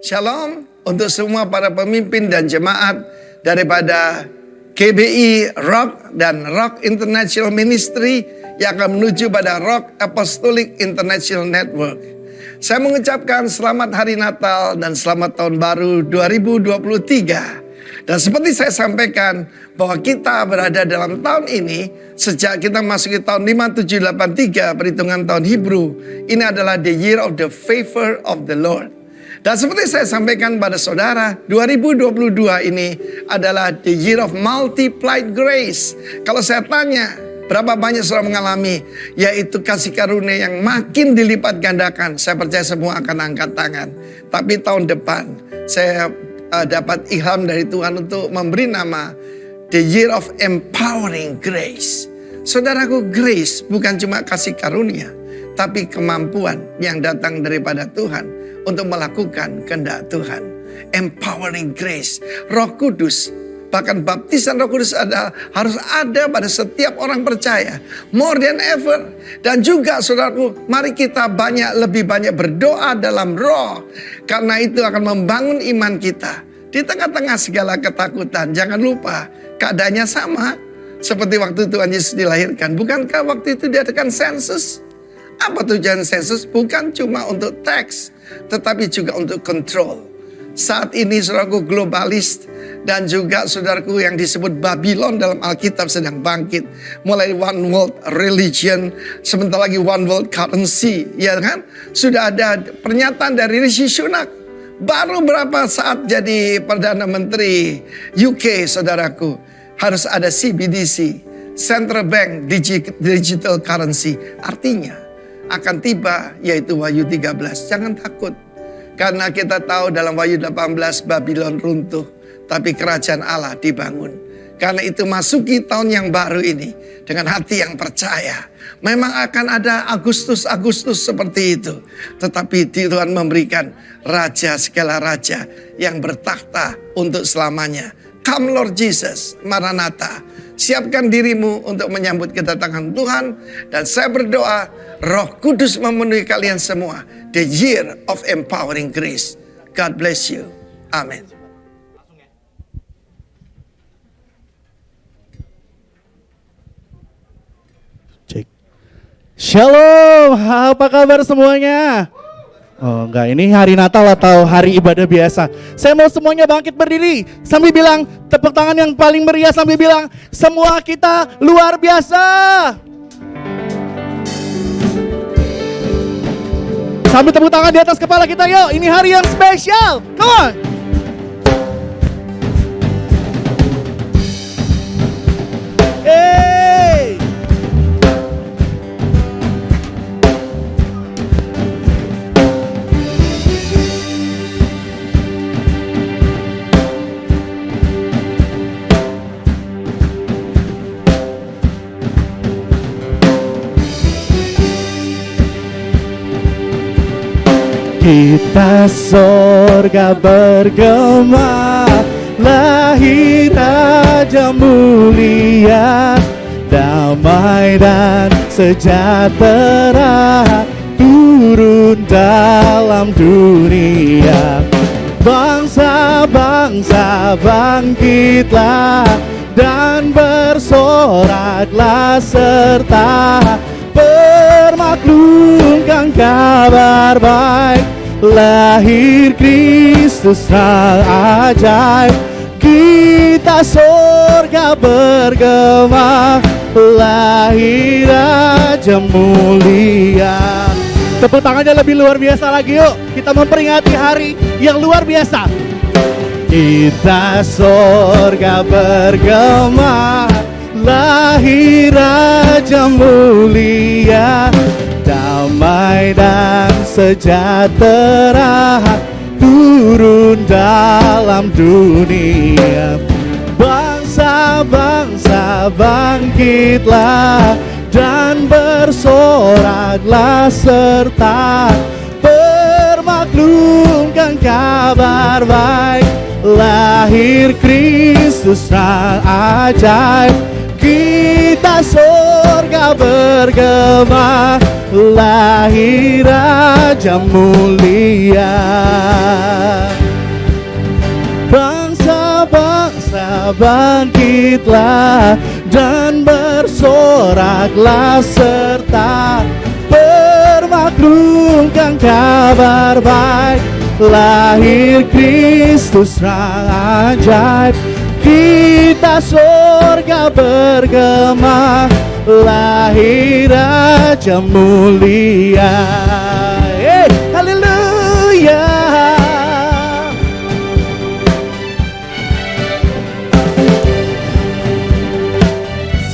Shalom untuk semua para pemimpin dan jemaat daripada KBI Rock dan Rock International Ministry yang akan menuju pada Rock Apostolic International Network. Saya mengucapkan selamat hari Natal dan selamat tahun baru 2023. Dan seperti saya sampaikan bahwa kita berada dalam tahun ini sejak kita masuk ke tahun 5783 perhitungan tahun Hebrew. Ini adalah the year of the favor of the Lord. Dan seperti saya sampaikan pada saudara, 2022 ini adalah the year of multiplied grace. Kalau saya tanya, berapa banyak saudara mengalami yaitu kasih karunia yang makin dilipat gandakan, saya percaya semua akan angkat tangan. Tapi tahun depan saya dapat ilham dari Tuhan untuk memberi nama the year of empowering grace. Saudaraku, grace bukan cuma kasih karunia, tapi kemampuan yang datang daripada Tuhan untuk melakukan kehendak Tuhan. Empowering grace, Roh Kudus, bahkan baptisan Roh Kudus harus ada pada setiap orang percaya. More than ever. Dan juga saudaraku, mari kita lebih banyak berdoa dalam roh. Karena itu akan membangun iman kita. Di tengah-tengah segala ketakutan, jangan lupa keadaannya sama seperti waktu Tuhan Yesus dilahirkan. Bukankah waktu itu diadakan sensus? Apa tujuan sensus? Bukan cuma untuk teks, tetapi juga untuk control. Saat ini saudaraku, globalis dan juga saudaraku yang disebut Babylon dalam Alkitab sedang bangkit. Mulai one world religion, sebentar lagi one world currency, ya kan? Sudah ada pernyataan dari Rishi Sunak. Baru berapa saat jadi Perdana Menteri UK, saudaraku, harus ada CBDC, Central Bank Digital Currency. Artinya akan tiba yaitu Wahyu 13. Jangan takut. Karena kita tahu dalam Wahyu 18 Babylon runtuh, tapi kerajaan Allah dibangun. Karena itu masuki tahun yang baru ini dengan hati yang percaya. Memang akan ada Agustus seperti itu. Tetapi Tuhan memberikan Raja segala raja yang bertakhta untuk selamanya. Come Lord Jesus, Maranatha. Siapkan dirimu untuk menyambut kedatangan Tuhan. Dan saya berdoa Roh Kudus memenuhi kalian semua. The year of empowering grace. God bless you. Amen. Shalom, apa kabar semuanya? Oh enggak, ini hari Natal atau hari ibadah biasa. Saya mau semuanya bangkit berdiri sambil bilang, tepuk tangan yang paling meriah sambil bilang, semua kita luar biasa. Sambil tepuk tangan di atas kepala kita, yuk, ini hari yang spesial. Come on. Hey. Kita sorga bergema, lahir Raja mulia, damai dan sejahtera turun dalam dunia. Bangsa-bangsa bangkitlah dan bersoraklah serta permaklumkan kabar baik. Lahir Kristus sang ajaib, kita sorga bergema, lahir Raja mulia. Tepuk tangannya lebih luar biasa lagi, yuk. Kita memperingati hari yang luar biasa. Kita sorga bergema, lahir Raja mulia, damai dan sejahtera turun dalam dunia. Bangsa-bangsa bangkitlah dan bersoraklah serta permaklumkan kabar baik. Lahir Kristus sang ajaib, kita sorga bergema, lahir Raja mulia. Bangsa-bangsa bangkitlah dan bersoraklah serta bermaklumkan kabar baik. Lahir Kristus Sang ajaib, kita surga bergema. Lahir Raja mulia. Hey, haleluya.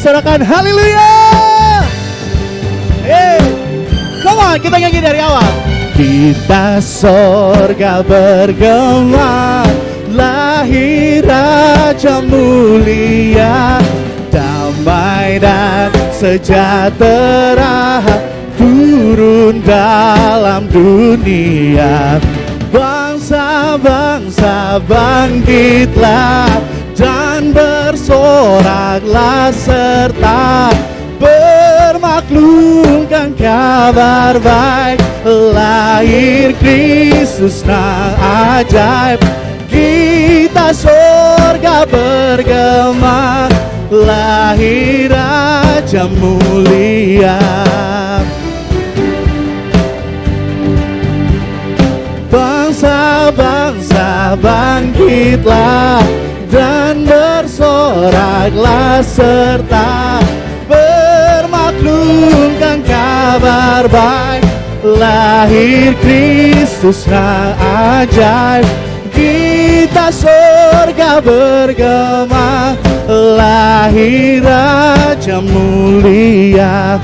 Sorakan haleluya. Hey, come on, kita nyanyi dari awal. Kita surga bergema, lahir Raja mulia. Damai dan sejahtera turun dalam dunia. Bangsa-bangsa bangkitlah dan bersoraklah serta bermaklumkan kabar baik. Lahir Kristus Sang ajaib, kita surga bergema. Lahir Raja mulia. Bangsa-bangsa bangkitlah dan bersoraklah serta bermaklumkan kabar baik. Lahir Kristus Sang ajaib, kita surga bergema. Lahir Raja mulia,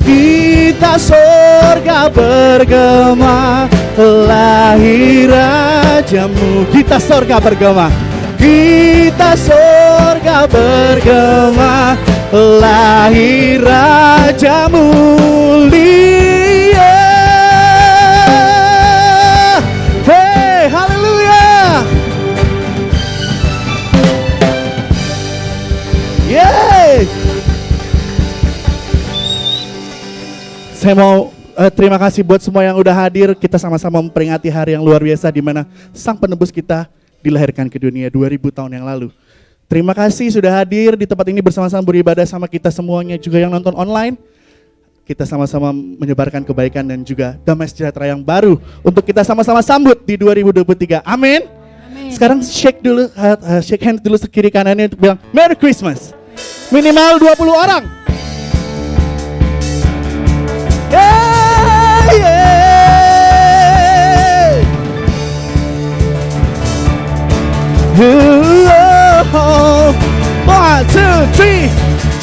kita surga bergema. Lahir Raja mulia, kita surga bergema. Kita surga bergema. Lahir Raja mulia. Hey, haleluya. Yeay. Saya mau terima kasih buat semua yang udah hadir. Kita sama-sama memperingati hari yang luar biasa di mana Sang Penebus kita dilahirkan ke dunia 2000 tahun yang lalu. Terima kasih sudah hadir di tempat ini bersama-sama beribadah sama kita semuanya, juga yang nonton online. Kita sama-sama menyebarkan kebaikan dan juga damai sejahtera yang baru untuk kita sama-sama sambut di 2023. Amin. Sekarang shake dulu, shake hand dulu sekiri kanannya untuk bilang Merry Christmas. Minimal 20 orang. Yeah, yeah. 1, 2, 3.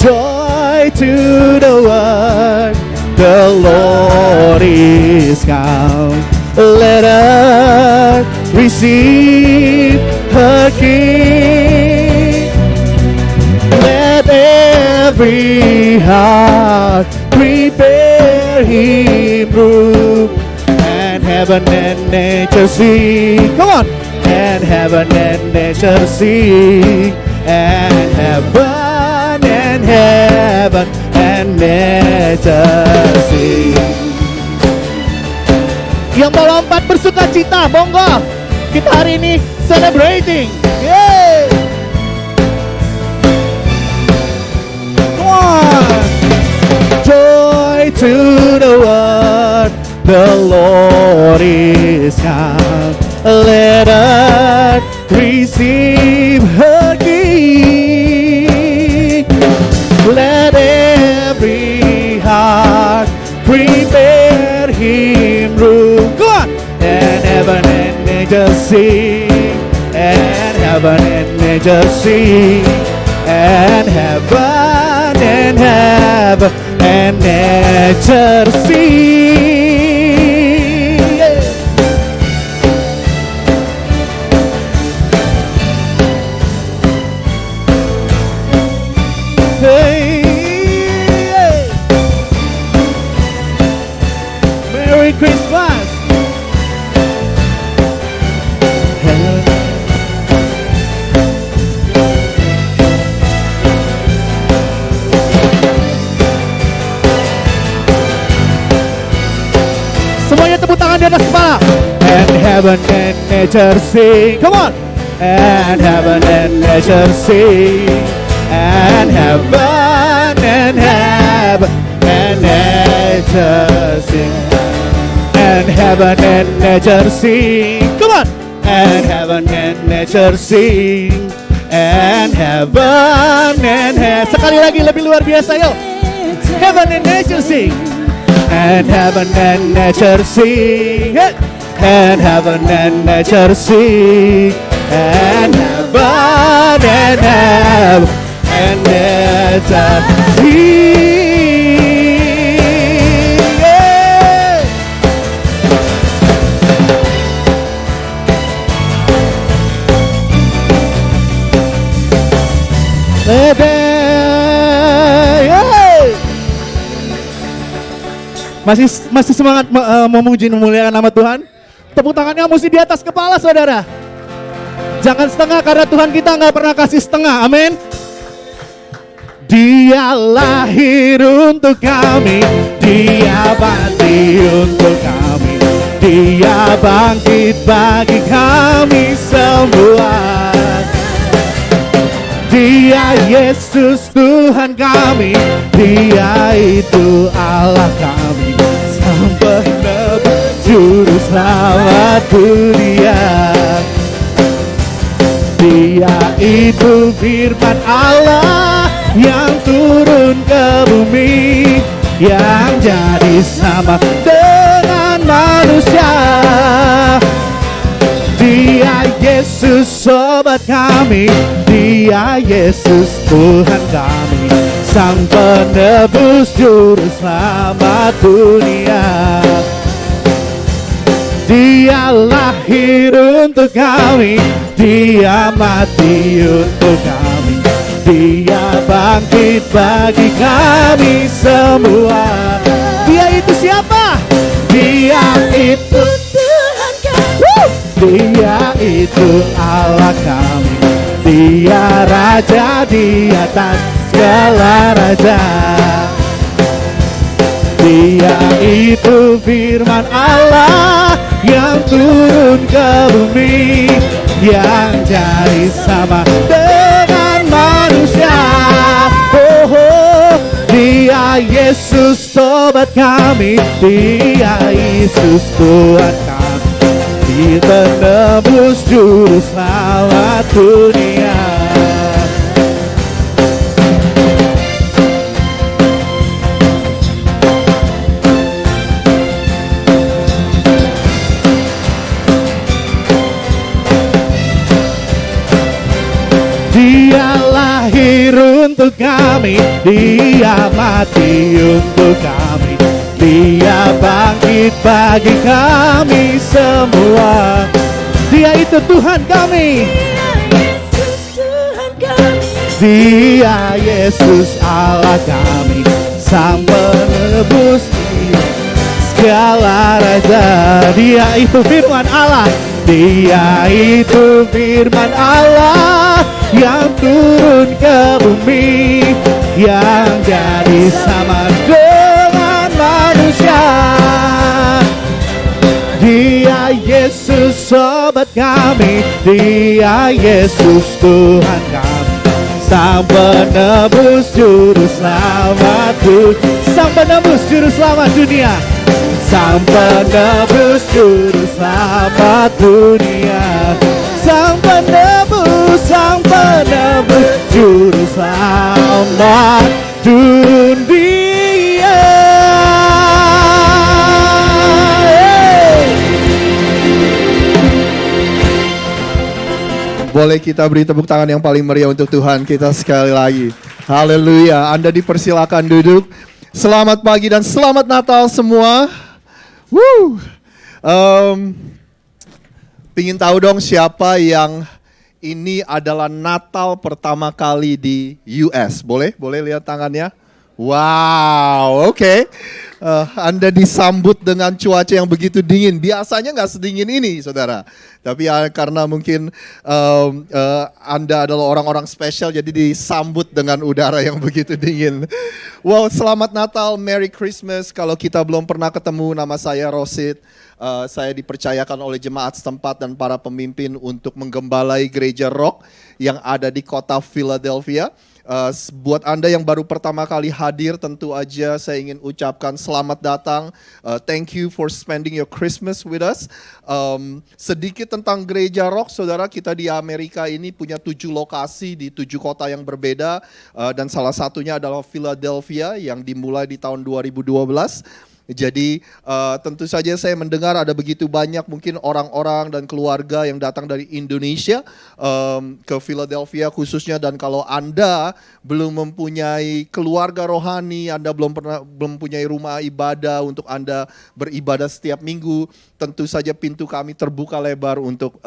Joy to the world, the Lord is come. Let us receive her King. Let every heart prepare Him room, and heaven and nature sing. Come on, and heaven and nature sing, and heaven and heaven and nature sing. Yang mau lompat bersuka cita, monggo. Kita hari ini celebrating. Yeay. Come on. Joy to the world, the Lord is come. Let us receive her King. Let every heart prepare Him room. Go on. And heaven and nature sing, and heaven and nature sing, and heaven and heaven and nature sing. Yeah. Hey, yeah. Merry Christmas. tepuk tangan di atas kepala. And heaven and nature sing. Come on. And heaven and nature sing. And heaven and nature sing. And heaven and nature sing. Come on. And heaven and nature sing. And heaven and sekali lagi lebih luar biasa yuk. Heaven and nature sing. And heaven and nature sing. And heaven and nature sing. And heaven and nature sing. Masih semangat memuji memuliakan nama Tuhan? Tepuk tangannya mesti di atas kepala saudara. Jangan setengah karena Tuhan kita nggak pernah kasih setengah. Amin. Dia lahir untuk kami, Dia mati untuk kami, Dia bangkit bagi kami semua. Dia Yesus Tuhan kami, Dia itu Allah kami, Sang Penebus Juru Selamat dunia. Dia itu firman Allah yang turun ke bumi, yang jadi sama dengan manusia. Dia Yesus sobat kami, Dia Yesus Tuhan kami, Sang Penebus Juru Selamat dunia. Dia lahir untuk kami, Dia mati untuk kami, Dia bangkit bagi kami semua. Dia itu siapa? Dia itu Tuhan kami, Dia itu Allah kami, Dia Raja di atas segala raja. Dia itu firman Allah yang turun ke bumi, yang jadi sama dengan manusia. Oh, oh. Dia Yesus sobat kami, Dia Yesus Tuhan kami, Dia Penebus Juru Selamat dunia. Dia lahir untuk kami, Dia mati untuk kami, Dia bangkit bagi kami semua. Dia itu Tuhan kami, Dia Yesus Allah kami, Sang Penebus segala raja. Dia itu firman Allah, Dia itu firman Allah yang turun ke bumi, yang jadi sama dengan manusia. Dia Yesus sobat kami, Dia Yesus Tuhan kami, Sang Penebus Juru Selamat dunia. Sang Penebus Juru Selamat dunia, Sang Penebus Juru Selamat dunia, Sang Penebus Juru Selamat dunia. Boleh kita beri tepuk tangan yang paling meriah untuk Tuhan kita sekali lagi. Haleluya. Anda dipersilakan duduk. Selamat pagi dan selamat Natal semua. Woo. Pingin tahu dong siapa yang ini adalah Natal pertama kali di US. Boleh? Boleh lihat tangannya? Wow, oke. Anda disambut dengan cuaca yang begitu dingin. Biasanya nggak sedingin ini, saudara. Tapi karena mungkin Anda adalah orang-orang spesial, jadi disambut dengan udara yang begitu dingin. Wow, selamat Natal, Merry Christmas. Kalau kita belum pernah ketemu, nama saya Rosid. Saya dipercayakan oleh jemaat setempat dan para pemimpin untuk menggembalai gereja Rock yang ada di kota Philadelphia. Buat Anda yang baru pertama kali hadir, tentu aja saya ingin ucapkan selamat datang. Thank you for spending your Christmas with us. Sedikit tentang gereja Rock, saudara, kita di Amerika ini punya 7 lokasi di 7 kota yang berbeda. Dan salah satunya adalah Philadelphia yang dimulai di tahun 2012. Jadi tentu saja saya mendengar ada begitu banyak mungkin orang-orang dan keluarga yang datang dari Indonesia ke Philadelphia khususnya, dan kalau Anda belum mempunyai keluarga rohani, Anda belum mempunyai rumah ibadah untuk Anda beribadah setiap minggu, tentu saja pintu kami terbuka lebar untuk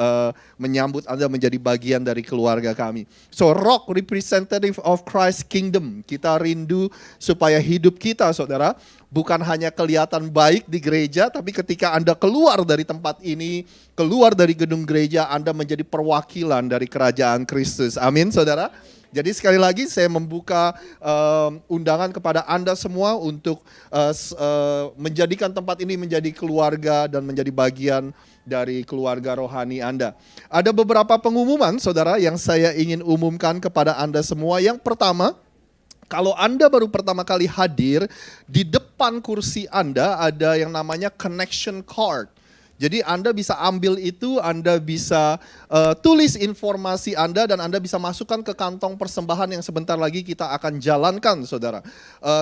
menyambut Anda menjadi bagian dari keluarga kami. So Rock, representative of Christ Kingdom, kita rindu supaya hidup kita, saudara, bukan hanya kelihatan baik di gereja, tapi ketika Anda keluar dari tempat ini, keluar dari gedung gereja, Anda menjadi perwakilan dari kerajaan Kristus. Amin, saudara. Jadi sekali lagi saya membuka undangan kepada Anda semua untuk menjadikan tempat ini menjadi keluarga dan menjadi bagian dari keluarga rohani Anda. Ada beberapa pengumuman, saudara, yang saya ingin umumkan kepada Anda semua. Yang pertama, kalau Anda baru pertama kali hadir, di depan kursi Anda ada yang namanya connection card. Jadi Anda bisa ambil itu, Anda bisa tulis informasi Anda, dan Anda bisa masukkan ke kantong persembahan yang sebentar lagi kita akan jalankan, saudara.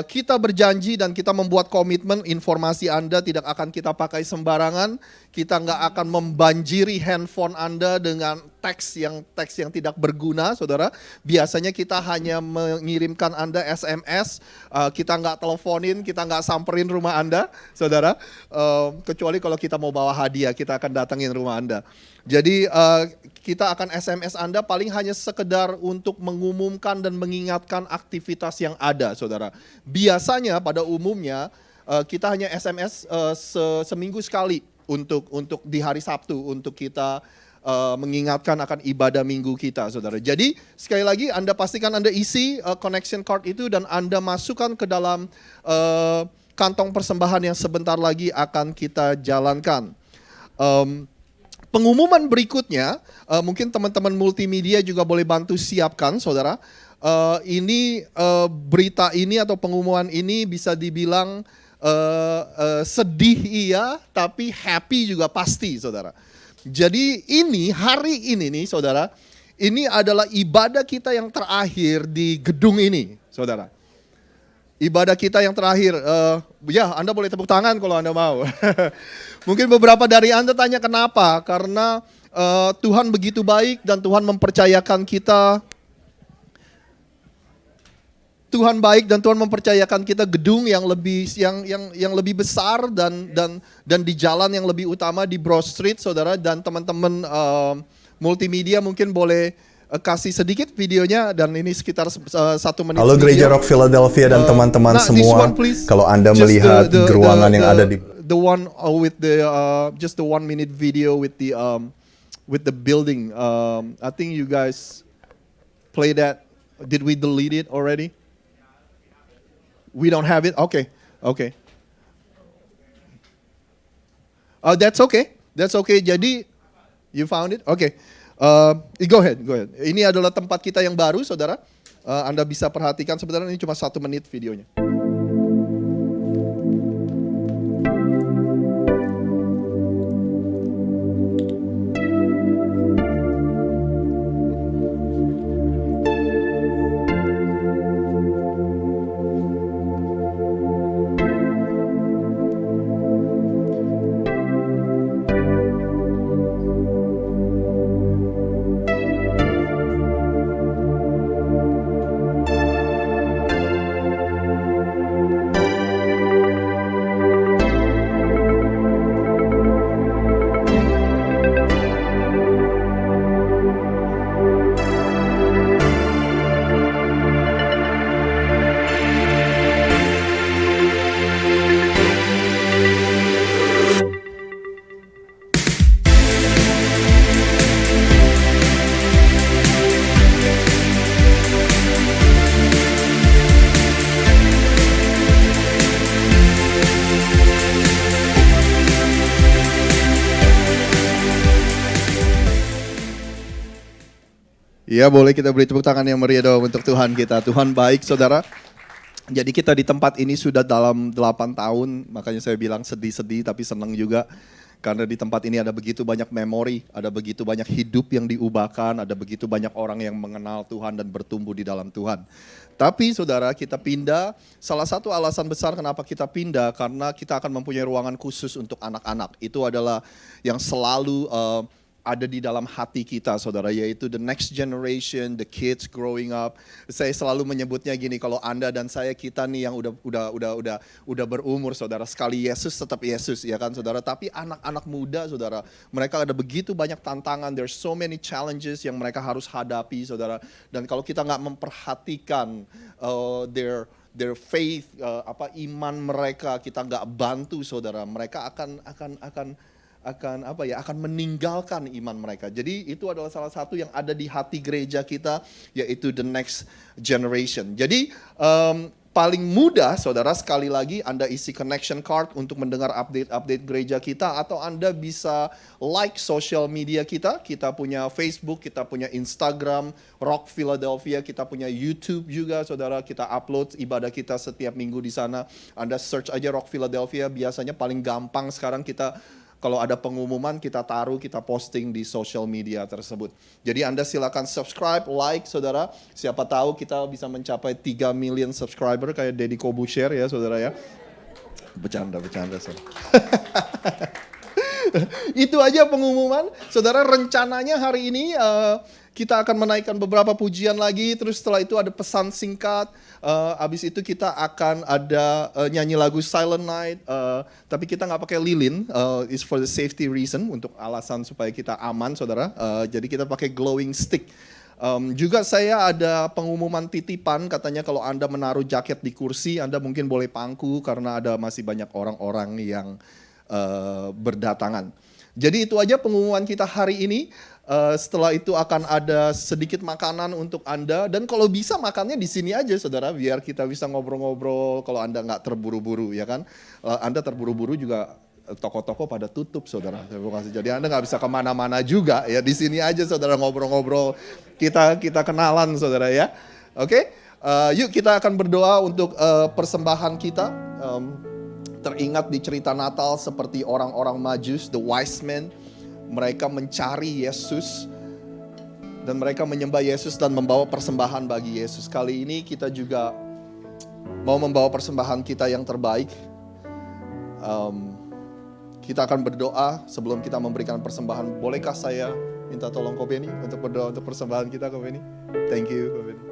Kita berjanji dan kita membuat komitmen informasi Anda tidak akan kita pakai sembarangan. Kita nggak akan membanjiri handphone Anda dengan teks yang tidak berguna, saudara. Biasanya kita hanya mengirimkan Anda SMS, kita nggak teleponin, kita nggak samperin rumah Anda, saudara. Kecuali kalau kita mau bawa hadiah, kita akan datangin rumah Anda. Jadi kita akan SMS Anda paling hanya sekedar untuk mengumumkan dan mengingatkan aktivitas yang ada, saudara. Biasanya pada umumnya kita hanya SMS seminggu sekali untuk di hari Sabtu untuk kita mengingatkan akan ibadah minggu kita, saudara. Jadi sekali lagi Anda pastikan Anda isi connection card itu dan Anda masukkan ke dalam kantong persembahan yang sebentar lagi akan kita jalankan. Pengumuman berikutnya, mungkin teman-teman multimedia juga boleh bantu siapkan, saudara. Ini berita ini atau pengumuman ini bisa dibilang sedih iya, tapi happy juga pasti, saudara. Jadi ini hari ini nih, saudara, ini adalah ibadah kita yang terakhir di gedung ini, saudara. Ibadah kita yang terakhir, ya Anda boleh tepuk tangan kalau Anda mau. Mungkin beberapa dari Anda tanya kenapa, karena Tuhan begitu baik dan Tuhan mempercayakan kita. Tuhan baik dan Tuhan mempercayakan kita gedung yang lebih besar dan di jalan yang lebih utama di Broad Street, saudara. Dan teman-teman multimedia mungkin boleh kasih sedikit videonya, dan ini sekitar 1 menit. Halo Gereja Rock Philadelphia dan teman-teman semua. Kalau Anda melihat ruangan yang ada di the one with the just the 1 minute video with the building. I think you guys play that. Did we delete it already? We don't have it. Okay. That's okay. That's okay. Jadi you found it? Okay. Go ahead. Ini adalah tempat kita yang baru, saudara. Anda bisa perhatikan sebenarnya ini cuma 1 menit videonya. Ya, boleh kita beri tepuk tangan yang meriah dong untuk Tuhan kita. Tuhan baik, saudara. Jadi kita di tempat ini sudah dalam 8 tahun, makanya saya bilang sedih-sedih tapi senang juga. Karena di tempat ini ada begitu banyak memori, ada begitu banyak hidup yang diubahkan, ada begitu banyak orang yang mengenal Tuhan dan bertumbuh di dalam Tuhan. Tapi saudara, kita pindah, salah satu alasan besar kenapa kita pindah, karena kita akan mempunyai ruangan khusus untuk anak-anak. Itu adalah yang selalu ada di dalam hati kita, saudara, yaitu the next generation, the kids growing up. Saya selalu menyebutnya gini, kalau Anda dan saya, kita nih yang udah berumur, saudara, sekali Yesus tetap Yesus, ya kan, saudara. Tapi anak-anak muda, saudara, mereka ada begitu banyak tantangan. There's so many challenges yang mereka harus hadapi, saudara. Dan kalau kita nggak memperhatikan their faith, iman mereka, kita nggak bantu, saudara, mereka akan meninggalkan iman mereka. Jadi itu adalah salah satu yang ada di hati gereja kita, yaitu the next generation. Jadi paling mudah, saudara, sekali lagi Anda isi connection card untuk mendengar update gereja kita, atau Anda bisa like social media kita. Kita punya Facebook, kita punya Instagram, Rock Philadelphia, kita punya YouTube juga, saudara. Kita upload ibadah kita setiap minggu di sana. Anda search aja Rock Philadelphia, biasanya paling gampang sekarang kita. Kalau ada pengumuman kita taruh, kita posting di social media tersebut. Jadi Anda silakan subscribe, like, saudara. Siapa tahu kita bisa mencapai 3 million subscriber kayak Deddy Kobusier ya, saudara ya. Bercanda, saudara. Itu aja pengumuman. Saudara, rencananya hari ini kita akan menaikkan beberapa pujian lagi. Terus setelah itu ada pesan singkat. Abis itu kita akan ada nyanyi lagu Silent Night. Tapi kita nggak pakai lilin. It's for the safety reason. Untuk alasan supaya kita aman, saudara. Jadi kita pakai glowing stick. Juga saya ada pengumuman titipan. Katanya kalau Anda menaruh jaket di kursi, Anda mungkin boleh pangku. Karena ada masih banyak orang-orang yang berdatangan. Jadi itu aja pengumuman kita hari ini. Setelah itu akan ada sedikit makanan untuk Anda, dan kalau bisa makannya di sini aja, saudara, biar kita bisa ngobrol-ngobrol. Kalau Anda nggak terburu-buru, ya kan? Anda terburu-buru juga toko-toko pada tutup, saudara. Jadi Anda nggak bisa kemana-mana juga, ya di sini aja, saudara, ngobrol-ngobrol. Kita kenalan, saudara, ya. Oke, yuk kita akan berdoa untuk persembahan kita. Teringat di cerita Natal seperti orang-orang Majus, the wise men. Mereka mencari Yesus dan mereka menyembah Yesus dan membawa persembahan bagi Yesus. Kali ini kita juga mau membawa persembahan kita yang terbaik. Kita akan berdoa sebelum kita memberikan persembahan. Bolehkah saya minta tolong Ko Benny untuk berdoa untuk persembahan kita, Ko Benny? Thank you, Ko Benny.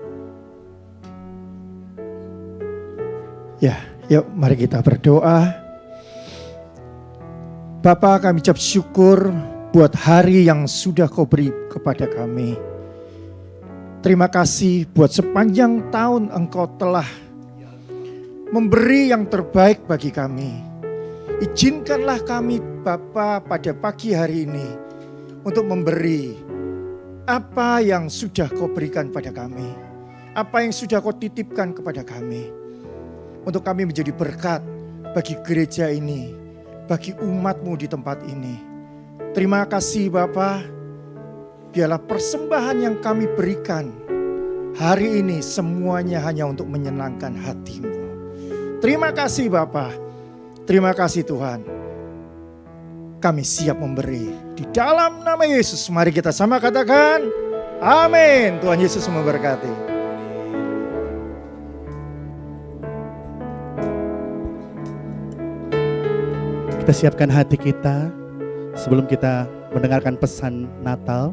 Ya, yuk mari kita berdoa. Bapa, kami ucap syukur buat hari yang sudah Kau beri kepada kami. Terima kasih buat sepanjang tahun Engkau telah memberi yang terbaik bagi kami. Izinkanlah kami, Bapa, pada pagi hari ini untuk memberi apa yang sudah Kau berikan pada kami. Apa yang sudah Kau titipkan kepada kami. Untuk kami menjadi berkat bagi gereja ini, bagi umat-Mu di tempat ini. Terima kasih Bapa, biarlah persembahan yang kami berikan hari ini semuanya hanya untuk menyenangkan hati-Mu. Terima kasih Bapa, terima kasih Tuhan. Kami siap memberi. Di dalam nama Yesus, mari kita sama katakan, amin. Tuhan Yesus memberkati. Kita siapkan hati kita. Sebelum kita mendengarkan pesan Natal,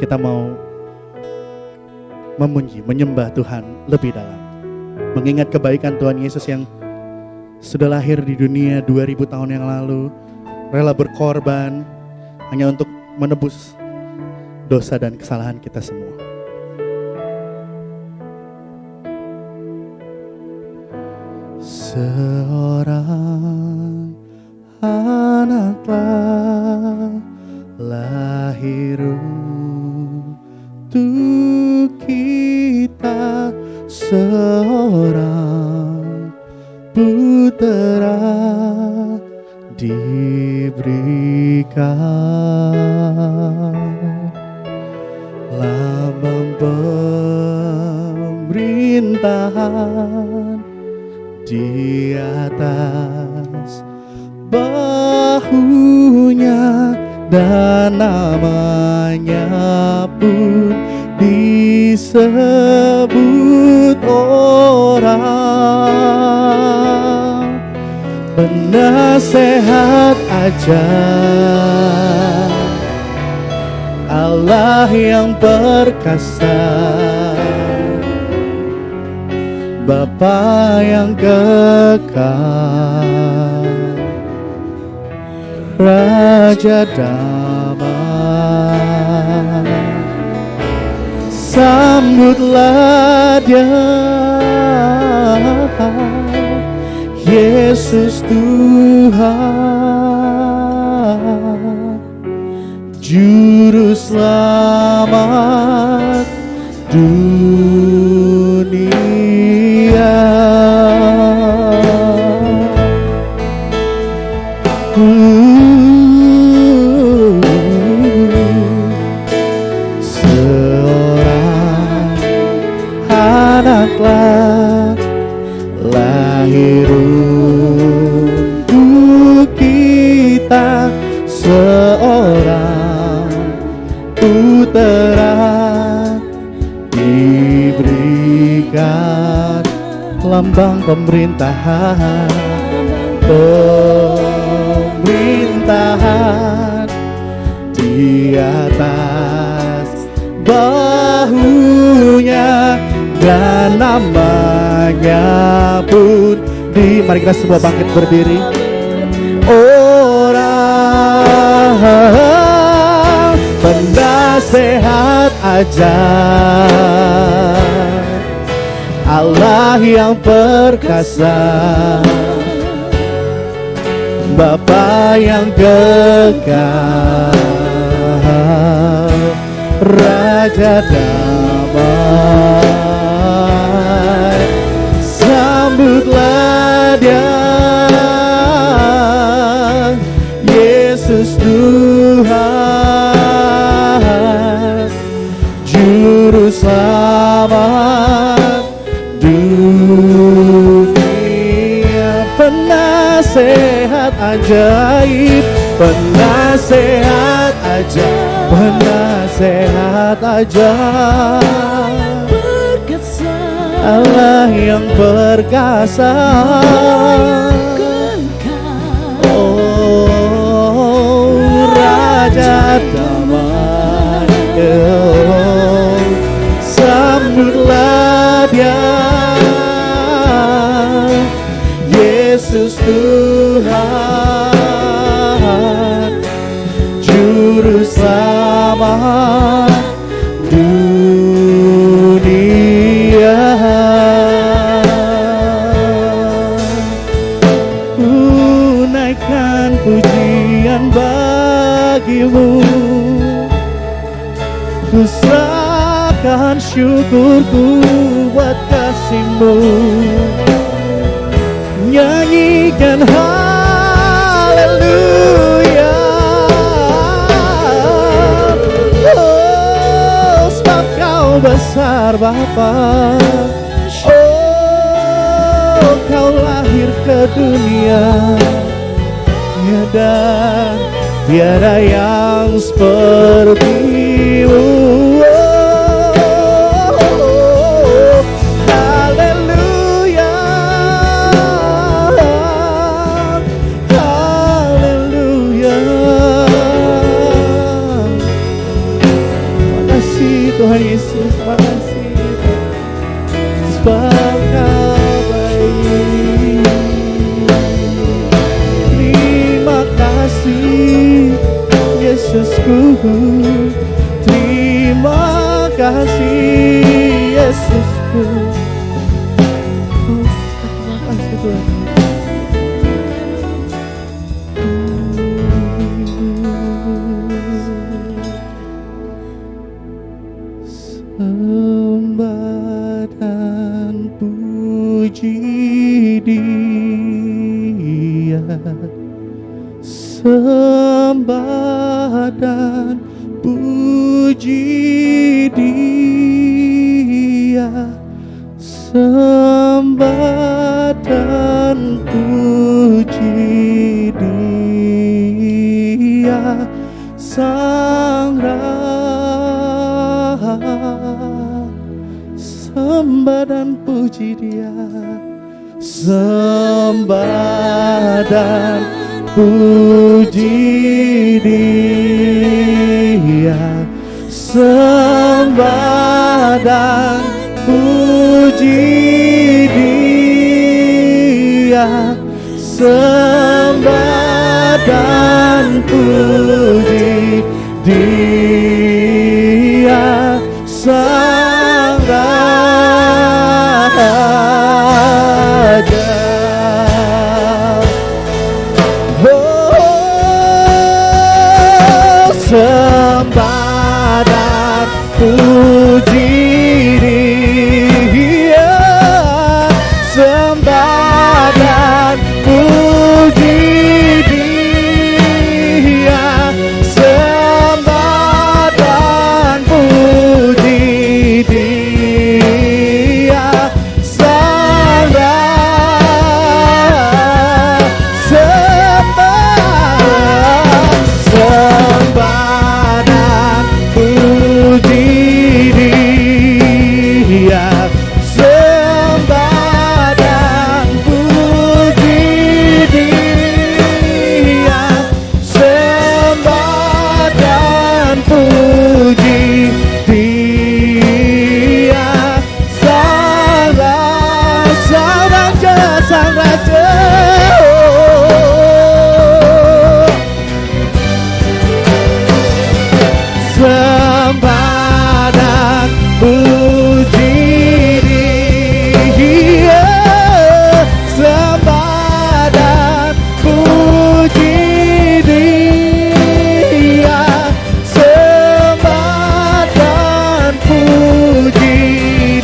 kita mau memuji, menyembah Tuhan lebih dalam. Mengingat kebaikan Tuhan Yesus yang sudah lahir di dunia 2000 tahun yang lalu, rela berkorban hanya untuk menebus dosa dan kesalahan kita semua. Seorang anaklah lahir untuk kita, seorang putera diberikan. lambang pemerintahan di atas bahunya, dan namanya pun disebut orang penasehat ajaib, Allah yang perkasa, Bapa yang kekal, Raja damai. Sambutlah Dia, Yesus Tuhan, Juru Selamat dunia. Seorang anaklah lahir untuk kita, seorang putera diberikan lambang pemerintahan, pemerintahan di atas bahunya, dan namanya pun mari kita semua bangkit berdiri. Orang penasehat ajaib, Allah yang perkasa, Bapa yang kekal, Raja damai. Sambutlah Dia, Yesus Tuhan, Juru Selamat dunia. Penasehat ajaib, penasehat ajaib, penasehat ajaib, Allah yang perkasa, oh Raja damai. Oh, sambutlah Dia, Yesus Tuhan, Juru Selamat dunia. Naikkan pujian bagimu, ku serahkan syukurku buat kasih-Mu. Nyanyikan haleluya, oh sebab Kau besar Bapa. Oh Kau lahir ke dunia, tiada yang seperti-Mu. Tuhan Yesus, terima kasih sebab Kau baik. Terima kasih Yesusku, terima kasih Yesusku. Oh, terima kasih Tuhan. Sembah dan puji Dia, sembah dan puji Dia. sembah dan puji Dia Sang Raja, sembah dan puji Dia, sembah dan puji Dia, sembah dan puji Dia, sembah dan puji Dia Sang Raja. Oh, sembah dan puji Dia, sembah dan puji Dia, sembah dan puji Dia Sang Raja. Sembah dan puji Dia, sembah dan puji Dia, sembah dan puji Dia Sang Raja, Sang Raja. Sembah dan puji Dia, sembah dan puji Dia, sembah dan puji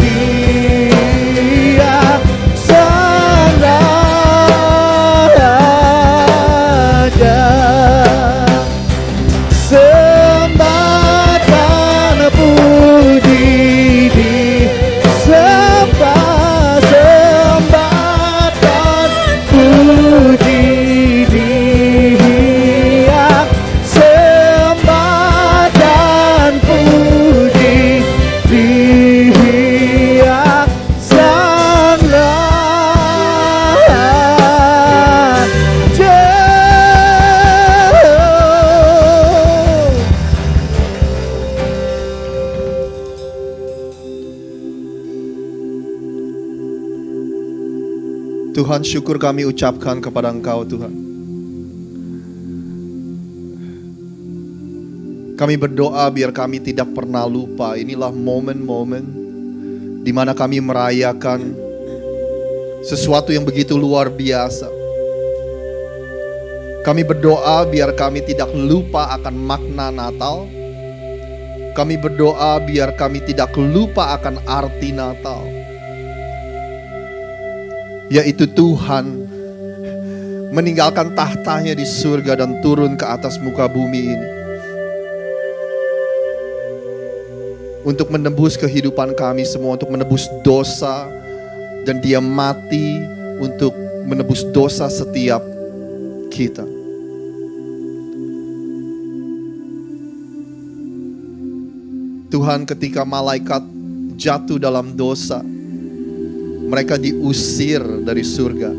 Dia Sang Raja. Sembah dan puji Dia, sembah dan puji Dia, sembah dan puji Dia Sang Raja. Tuhan, syukur kami ucapkan kepada Engkau, Tuhan. Kami berdoa biar kami tidak pernah lupa. Inilah momen-momen di mana kami merayakan sesuatu yang begitu luar biasa. Kami berdoa biar kami tidak lupa akan makna Natal. Kami berdoa biar kami tidak lupa akan arti Natal, yaitu Tuhan meninggalkan tahtanya di surga dan turun ke atas muka bumi ini untuk menebus kehidupan kami semua, untuk menebus dosa, dan Dia mati untuk menebus dosa setiap kita. Tuhan, ketika malaikat jatuh dalam dosa, mereka diusir dari surga.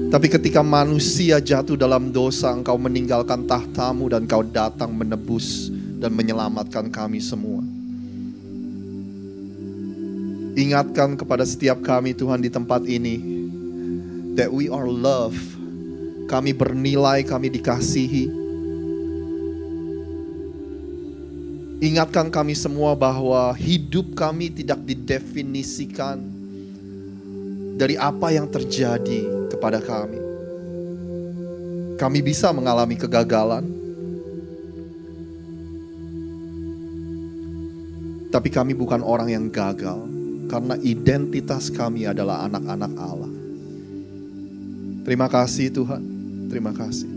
Tapi ketika manusia jatuh dalam dosa, Engkau meninggalkan tahtamu dan Engkau datang menebus dan menyelamatkan kami semua. Ingatkan kepada setiap kami, Tuhan, di tempat ini, that we are loved. Kami bernilai, kami dikasihi. Ingatkan kami semua bahwa hidup kami tidak didefinisikan dari apa yang terjadi kepada kami. Kami bisa mengalami kegagalan, tapi kami bukan orang yang gagal, karena identitas kami adalah anak-anak Allah. Terima kasih Tuhan, terima kasih.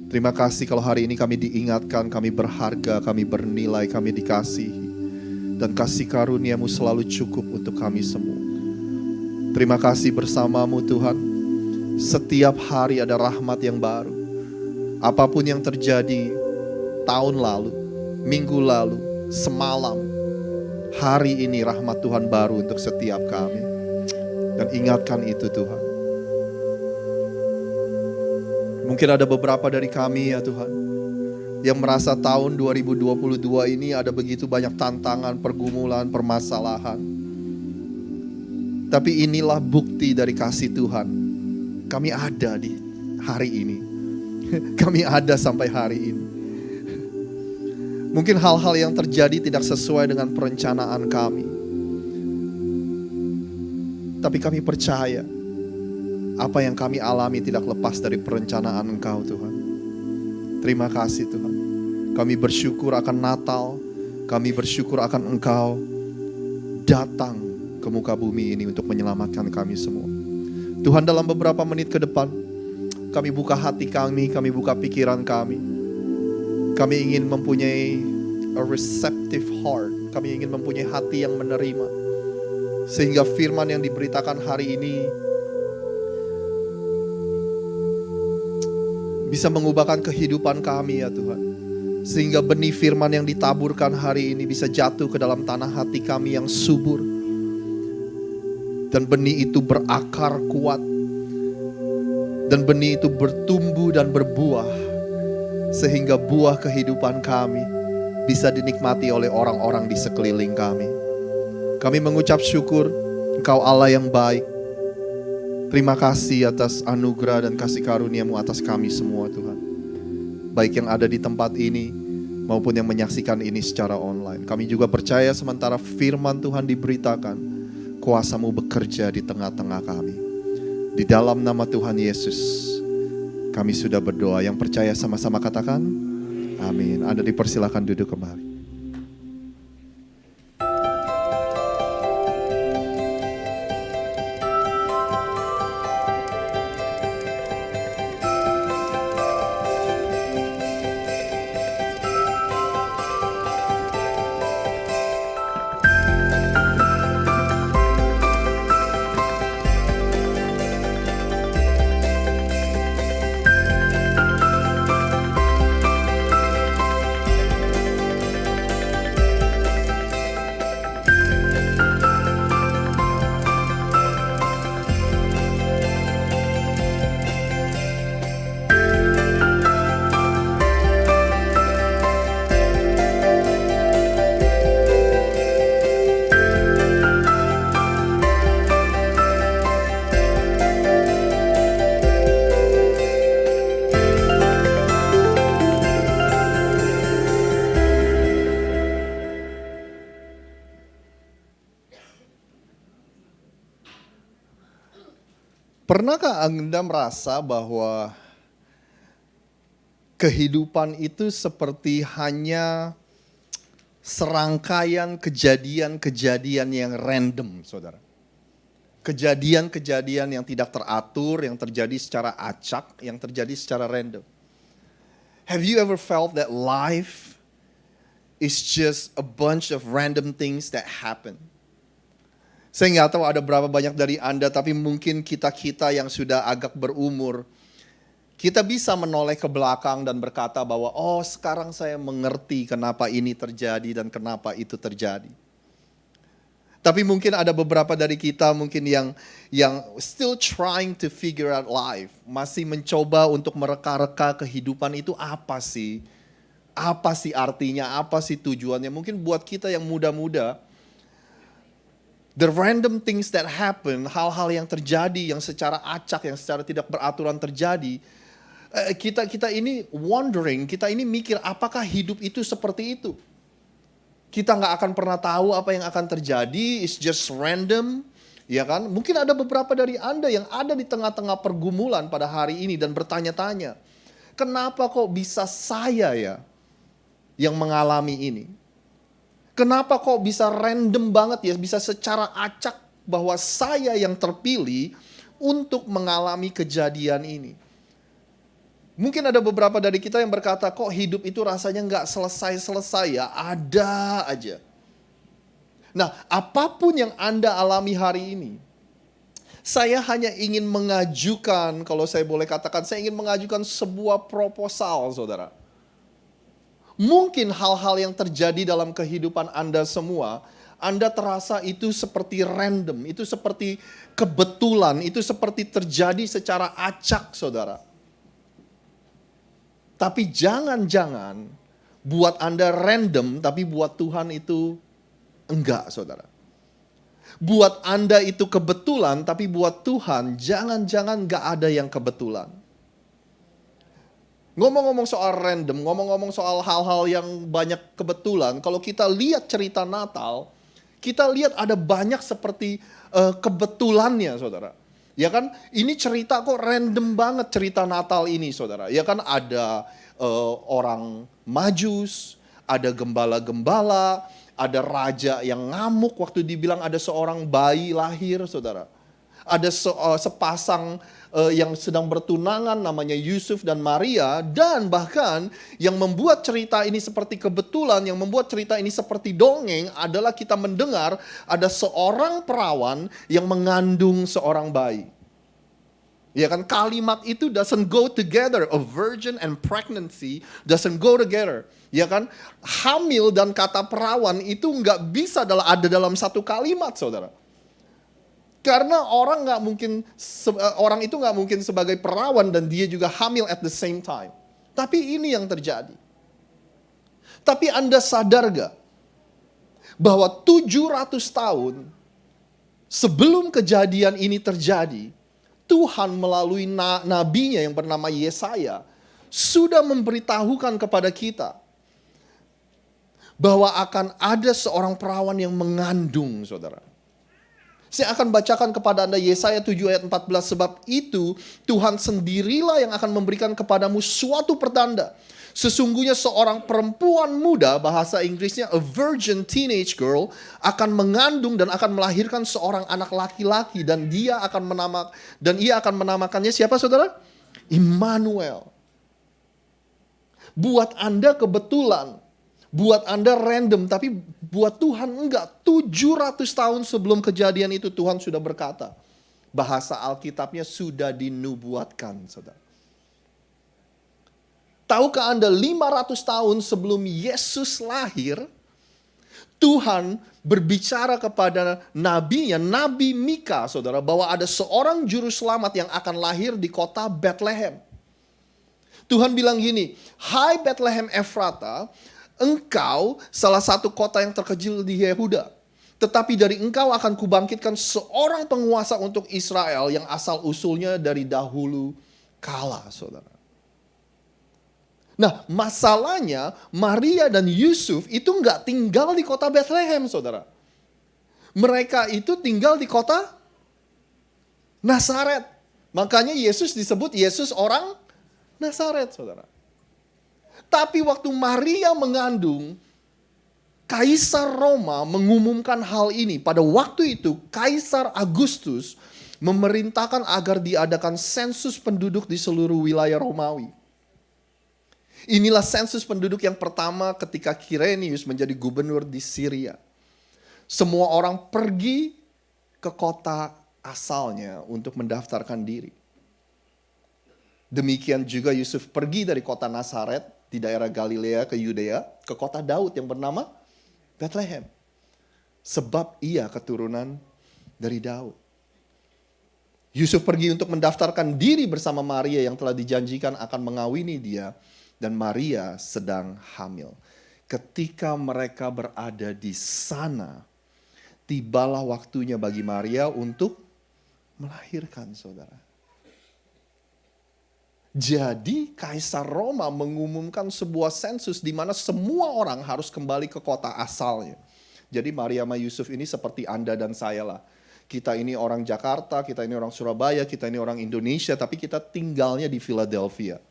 Terima kasih kalau hari ini kami diingatkan, kami berharga, kami bernilai, kami dikasihi. dan kasih karunia-Mu selalu cukup untuk kami semua. Terima kasih bersama-Mu Tuhan. Setiap hari ada rahmat yang baru. Apapun yang terjadi tahun lalu, minggu lalu, semalam, hari ini rahmat Tuhan baru untuk setiap kami. Dan ingatkan itu Tuhan. Mungkin ada beberapa dari kami ya Tuhan, yang merasa tahun 2022 ini ada begitu banyak tantangan, pergumulan, permasalahan. Tapi inilah bukti dari kasih Tuhan. Kami ada di hari ini. Kami ada sampai hari ini. Mungkin hal-hal yang terjadi tidak sesuai dengan perencanaan kami. Tapi kami percaya apa yang kami alami tidak lepas dari perencanaan Engkau Tuhan. Terima kasih Tuhan. Kami bersyukur akan Natal. Kami bersyukur akan Engkau datang ke muka bumi ini untuk menyelamatkan kami semua. Tuhan, dalam beberapa menit ke depan, kami buka hati kami buka pikiran kami. Kami ingin mempunyai a receptive heart. Kami ingin mempunyai hati yang menerima. Sehingga firman yang diberitakan hari ini bisa mengubahkan kehidupan kami ya Tuhan. Sehingga benih firman yang ditaburkan hari ini bisa jatuh ke dalam tanah hati kami yang subur. Dan benih itu berakar kuat. Dan benih itu bertumbuh dan berbuah. Sehingga buah kehidupan kami bisa dinikmati oleh orang-orang di sekeliling kami. Kami mengucap syukur, Engkau Allah yang baik. Terima kasih atas anugerah dan kasih karunia-Mu atas kami semua Tuhan. Baik yang ada di tempat ini maupun yang menyaksikan ini secara online. Kami juga percaya sementara firman Tuhan diberitakan, kuasa-Mu bekerja di tengah-tengah kami. Di dalam nama Tuhan Yesus, kami sudah berdoa. Yang percaya sama-sama katakan, amin. Anda dipersilakan duduk kembali. Pernahkah Anda merasa bahwa kehidupan itu seperti hanya serangkaian kejadian-kejadian yang random, saudara? Kejadian-kejadian yang tidak teratur, yang terjadi secara acak, yang terjadi secara random. Have you ever felt that life is just a bunch of random things that happen? Saya nggak tahu ada berapa banyak dari Anda, tapi mungkin kita-kita yang sudah agak berumur, kita bisa menoleh ke belakang dan berkata bahwa, oh sekarang saya mengerti kenapa ini terjadi dan kenapa itu terjadi. Tapi mungkin ada beberapa dari kita mungkin yang still trying to figure out life. Masih mencoba untuk mereka-reka kehidupan itu apa sih? Apa sih artinya, apa sih tujuannya? Mungkin buat kita yang muda-muda, the random things that happen, hal-hal yang terjadi, yang secara acak, yang secara tidak beraturan terjadi, kita ini wondering, kita ini mikir apakah hidup itu seperti itu. Kita nggak akan pernah tahu apa yang akan terjadi, it's just random, ya kan? Mungkin ada beberapa dari Anda yang ada di tengah-tengah pergumulan pada hari ini dan bertanya-tanya, kenapa kok bisa saya ya yang mengalami ini? Kenapa kok bisa random banget ya, bisa secara acak bahwa saya yang terpilih untuk mengalami kejadian ini. Mungkin ada beberapa dari kita yang berkata, kok hidup itu rasanya nggak selesai-selesai ya, ada aja. Nah, apapun yang Anda alami hari ini, saya hanya ingin mengajukan, kalau saya boleh katakan, saya ingin mengajukan sebuah proposal, saudara. Mungkin hal-hal yang terjadi dalam kehidupan Anda semua, Anda terasa itu seperti random, itu seperti kebetulan, itu seperti terjadi secara acak, saudara. Tapi jangan-jangan buat Anda random, tapi buat Tuhan itu enggak, saudara. Buat Anda itu kebetulan, tapi buat Tuhan jangan-jangan enggak ada yang kebetulan. Ngomong-ngomong soal random, ngomong-ngomong soal hal-hal yang banyak kebetulan, kalau kita lihat cerita Natal, kita lihat ada banyak seperti kebetulannya, saudara. Ya kan, ini cerita kok random banget cerita Natal ini, saudara. Ya kan, ada orang Majus, ada gembala-gembala, ada raja yang ngamuk waktu dibilang ada seorang bayi lahir, saudara. Ada sepasang yang sedang bertunangan namanya Yusuf dan Maria. Dan bahkan yang membuat cerita ini seperti kebetulan, yang membuat cerita ini seperti dongeng adalah kita mendengar ada seorang perawan yang mengandung seorang bayi. Ya kan, kalimat itu doesn't go together. A virgin and pregnancy doesn't go together. Ya kan, hamil dan kata perawan itu nggak bisa ada dalam satu kalimat, saudara. Karena orang itu nggak mungkin sebagai perawan dan dia juga hamil at the same time. Tapi ini yang terjadi. Tapi Anda sadar gak bahwa 700 tahun sebelum kejadian ini terjadi, Tuhan melalui nabinya yang bernama Yesaya sudah memberitahukan kepada kita bahwa akan ada seorang perawan yang mengandung, saudara. Saya akan bacakan kepada Anda Yesaya 7 ayat 14. Sebab itu Tuhan sendirilah yang akan memberikan kepadamu suatu pertanda. Sesungguhnya seorang perempuan muda, bahasa Inggrisnya a virgin teenage girl, akan mengandung dan akan melahirkan seorang anak laki-laki. Dan ia akan menamakannya siapa, saudara? Immanuel. Buat Anda kebetulan, buat Anda random, tapi buat Tuhan enggak. 700 tahun sebelum kejadian itu Tuhan sudah berkata. Bahasa Alkitabnya sudah dinubuatkan, saudara. Tahukah Anda 500 tahun sebelum Yesus lahir, Tuhan berbicara kepada nabinya, Nabi Mika, saudara, bahwa ada seorang juru selamat yang akan lahir di kota Bethlehem. Tuhan bilang gini, "Hai Bethlehem Efrata, engkau salah satu kota yang terkecil di Yehuda. Tetapi dari engkau akan kubangkitkan seorang penguasa untuk Israel yang asal usulnya dari dahulu kala," saudara. Nah, masalahnya Maria dan Yusuf itu nggak tinggal di kota Bethlehem, saudara. Mereka itu tinggal di kota Nazaret. Makanya Yesus disebut Yesus orang Nazaret, saudara. Tapi waktu Maria mengandung, Kaisar Roma mengumumkan hal ini. Pada waktu itu, Kaisar Agustus memerintahkan agar diadakan sensus penduduk di seluruh wilayah Romawi. Inilah sensus penduduk yang pertama ketika Quirinius menjadi gubernur di Syria. Semua orang pergi ke kota asalnya untuk mendaftarkan diri. Demikian juga Yusuf pergi dari kota Nazaret di daerah Galilea ke Yudea, ke kota Daud yang bernama Bethlehem. Sebab ia keturunan dari Daud. Yusuf pergi untuk mendaftarkan diri bersama Maria yang telah dijanjikan akan mengawini dia. Dan Maria sedang hamil. Ketika mereka berada di sana, tibalah waktunya bagi Maria untuk melahirkan, saudara. Jadi Kaisar Roma mengumumkan sebuah sensus di mana semua orang harus kembali ke kota asalnya. Jadi Maria sama Yusuf ini seperti Anda dan saya lah. Kita ini orang Jakarta, kita ini orang Surabaya, kita ini orang Indonesia, tapi kita tinggalnya di Philadelphia.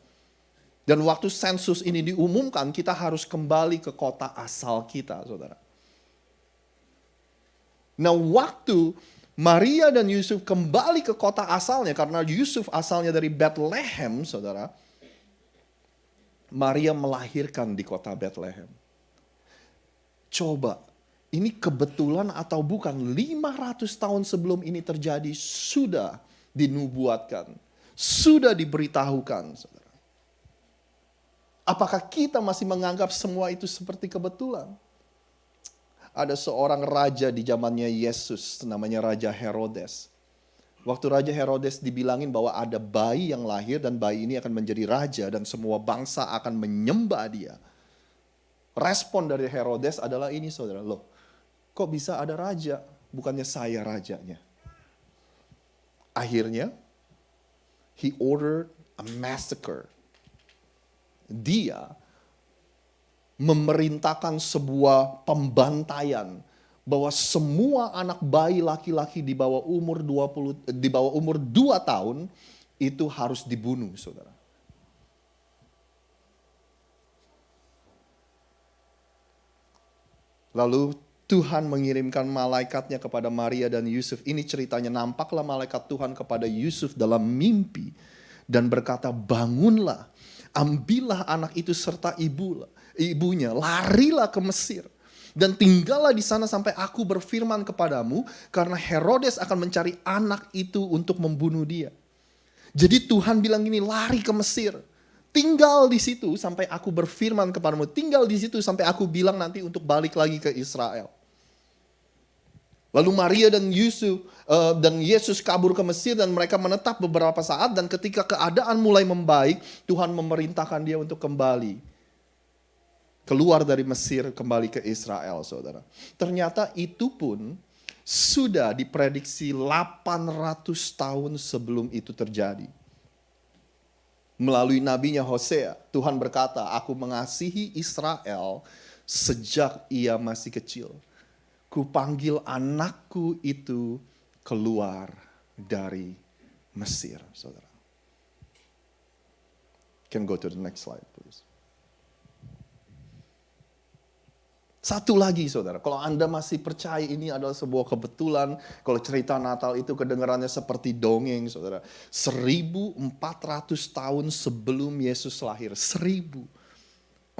Dan waktu sensus ini diumumkan, kita harus kembali ke kota asal kita, saudara. Nah, waktu Maria dan Yusuf kembali ke kota asalnya, karena Yusuf asalnya dari Bethlehem, saudara. Maria melahirkan di kota Bethlehem. Coba, Ini kebetulan atau bukan, 500 tahun sebelum ini terjadi sudah dinubuatkan, sudah diberitahukan, saudara. Apakah kita masih menganggap semua itu seperti kebetulan? Ada seorang raja di zamannya Yesus, namanya Raja Herodes. Waktu Raja Herodes dibilangin bahwa ada bayi yang lahir dan bayi ini akan menjadi raja dan semua bangsa akan menyembah dia. Respon dari Herodes adalah ini, saudara. Loh, kok bisa ada raja? Bukannya saya rajanya. Akhirnya, he ordered a massacre. Dia memerintahkan sebuah pembantaian bahwa semua anak bayi laki-laki di bawah umur 2 tahun itu harus dibunuh, saudara. Lalu Tuhan mengirimkan malaikatnya kepada Maria dan Yusuf. Ini ceritanya, nampaklah malaikat Tuhan kepada Yusuf dalam mimpi dan berkata, bangunlah, ambillah anak itu serta ibunya, larilah ke Mesir. Dan tinggallah di sana sampai aku berfirman kepadamu, karena Herodes akan mencari anak itu untuk membunuh dia. Jadi Tuhan bilang gini, lari ke Mesir. Tinggal di situ sampai aku berfirman kepadamu. Tinggal di situ sampai aku bilang nanti untuk balik lagi ke Israel. Lalu Maria dan Yesus kabur ke Mesir dan mereka menetap beberapa saat. Dan ketika keadaan mulai membaik, Tuhan memerintahkan dia untuk kembali. Keluar dari Mesir kembali ke Israel, saudara. Ternyata itu pun sudah diprediksi 800 tahun sebelum itu terjadi. Melalui nabinya Hosea, Tuhan berkata, aku mengasihi Israel sejak ia masih kecil. Kupanggil anakku itu keluar dari Mesir, saudara. Can go to the next slide, please. Satu lagi, saudara, kalau Anda masih percaya ini adalah sebuah kebetulan, kalau cerita Natal itu kedengarannya seperti dongeng, saudara. 1400 tahun sebelum Yesus lahir, 1400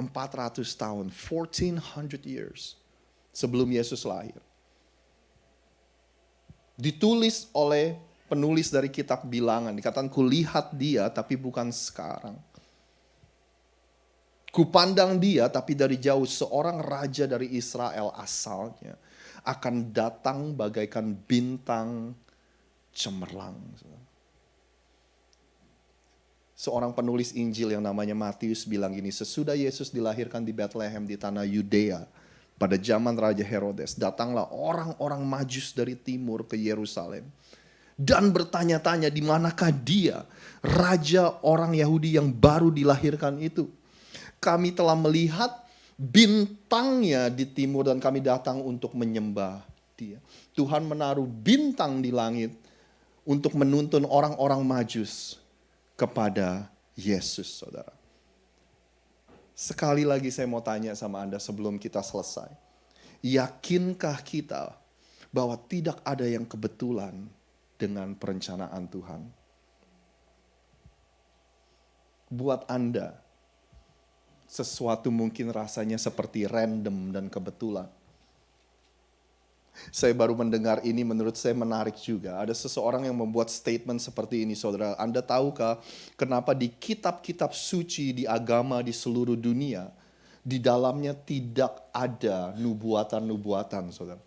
tahun, 1400 years sebelum Yesus lahir. Ditulis oleh penulis dari kitab Bilangan, dikatakan kulihat dia tapi bukan sekarang. Kupandang dia tapi dari jauh, seorang raja dari Israel asalnya akan datang bagaikan bintang cemerlang. Seorang penulis Injil yang namanya Matius bilang gini, sesudah Yesus dilahirkan di Bethlehem di tanah Yudea pada zaman Raja Herodes, datanglah orang-orang Majus dari timur ke Yerusalem dan bertanya-tanya di manakah dia, raja orang Yahudi yang baru dilahirkan itu. Kami telah melihat bintangnya di timur dan kami datang untuk menyembah dia. Tuhan menaruh bintang di langit untuk menuntun orang-orang Majus kepada Yesus, saudara. Sekali lagi saya mau tanya sama Anda sebelum kita selesai. Yakinkah kita bahwa tidak ada yang kebetulan dengan perencanaan Tuhan? Buat Anda, sesuatu mungkin rasanya seperti random dan kebetulan. Saya baru mendengar ini, menurut saya menarik juga. Ada seseorang yang membuat statement seperti ini, saudara. Anda tahukah kenapa di kitab-kitab suci di agama di seluruh dunia, di dalamnya tidak ada nubuatan-nubuatan, saudara?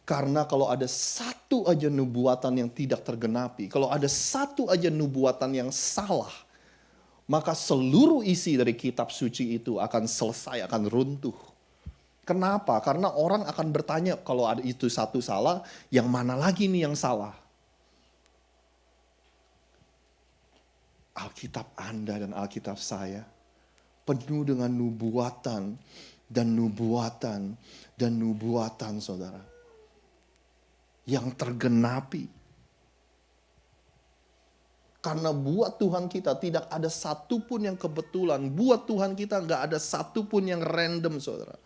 Karena kalau ada satu aja nubuatan yang tidak tergenapi, kalau ada satu aja nubuatan yang salah, maka seluruh isi dari kitab suci itu akan selesai, akan runtuh. Kenapa? Karena orang akan bertanya, kalau ada itu satu salah, yang mana lagi nih yang salah? Alkitab Anda dan Alkitab saya penuh dengan nubuatan dan nubuatan dan nubuatan, saudara, yang tergenapi. Karena buat Tuhan kita tidak ada satupun yang kebetulan. Buat Tuhan kita nggak ada satupun yang random, saudara.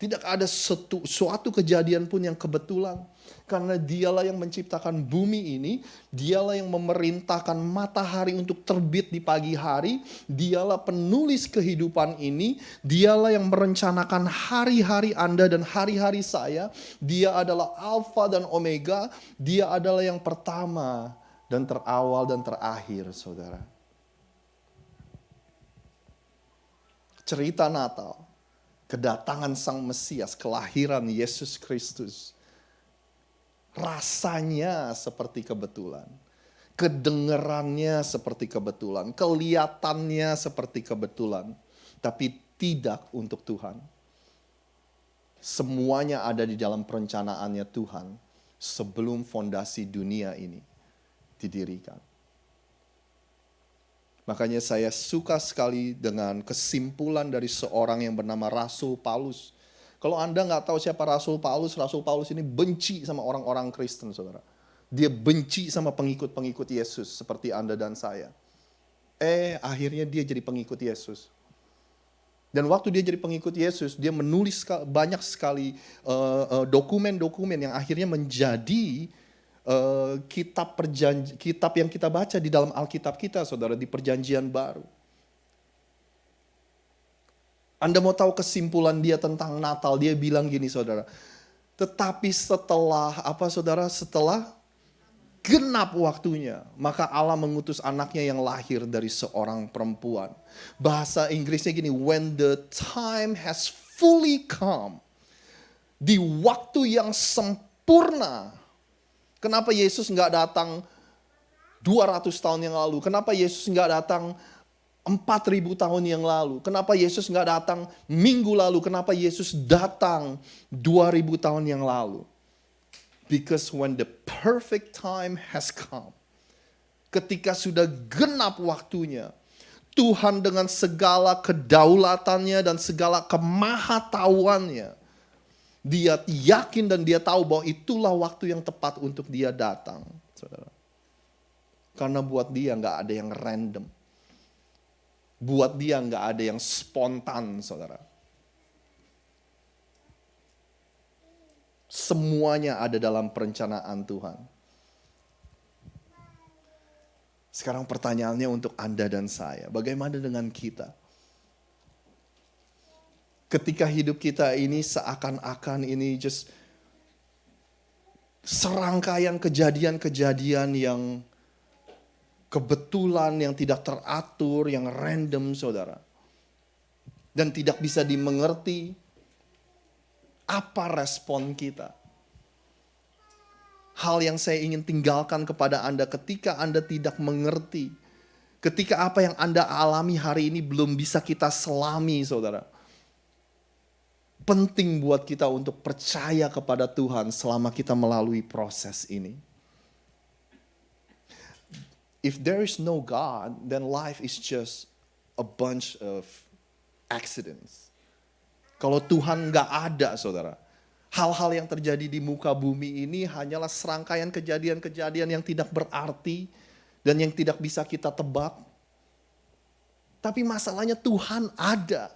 Tidak ada suatu kejadian pun yang kebetulan. Karena dialah yang menciptakan bumi ini, dialah yang memerintahkan matahari untuk terbit di pagi hari, dialah penulis kehidupan ini, dialah yang merencanakan hari-hari Anda dan hari-hari saya, dia adalah Alfa dan Omega, dia adalah yang pertama dan terawal dan terakhir, saudara. Cerita Natal, kedatangan Sang Mesias, kelahiran Yesus Kristus, rasanya seperti kebetulan, kedengarannya seperti kebetulan, kelihatannya seperti kebetulan, tapi tidak untuk Tuhan. Semuanya ada di dalam perencanaannya Tuhan sebelum fondasi dunia ini didirikan. Makanya saya suka sekali dengan kesimpulan dari seorang yang bernama Rasul Paulus. Kalau Anda nggak tahu siapa Rasul Paulus ini benci sama orang-orang Kristen, saudara. Dia benci sama pengikut-pengikut Yesus seperti Anda dan saya. Akhirnya dia jadi pengikut Yesus. Dan waktu dia jadi pengikut Yesus, dia menulis banyak sekali dokumen-dokumen yang akhirnya menjadi kitab yang kita baca di dalam Alkitab kita, saudara, di Perjanjian Baru. Anda mau tahu kesimpulan dia tentang Natal? Dia bilang gini, saudara. Tetapi setelah genap waktunya, maka Allah mengutus anaknya yang lahir dari seorang perempuan. Bahasa Inggrisnya gini, when the time has fully come. Di waktu yang sempurna. Kenapa Yesus nggak datang 200 tahun yang lalu? Kenapa Yesus nggak datang 4.000 tahun yang lalu? Kenapa Yesus nggak datang minggu lalu? Kenapa Yesus datang 2.000 tahun yang lalu? Because when the perfect time has come, ketika sudah genap waktunya, Tuhan dengan segala kedaulatannya dan segala kemahatauannya, dia yakin dan dia tahu bahwa itulah waktu yang tepat untuk dia datang, saudara. Karena buat dia nggak ada yang random. Buat dia nggak ada yang spontan, saudara. Semuanya ada dalam perencanaan Tuhan. Sekarang pertanyaannya untuk Anda dan saya, bagaimana dengan kita? Ketika hidup kita ini seakan-akan ini just serangkaian kejadian-kejadian yang kebetulan, yang tidak teratur, yang random, saudara. Dan tidak bisa dimengerti. Apa respon kita? Hal yang saya ingin tinggalkan kepada Anda ketika Anda tidak mengerti. Ketika apa yang Anda alami hari ini belum bisa kita selami, saudara. Penting buat kita untuk percaya kepada Tuhan selama kita melalui proses ini. If there is no God, then life is just a bunch of accidents. Kalau Tuhan nggak ada, saudara, hal-hal yang terjadi di muka bumi ini hanyalah serangkaian kejadian-kejadian yang tidak berarti dan yang tidak bisa kita tebak. Tapi masalahnya Tuhan ada,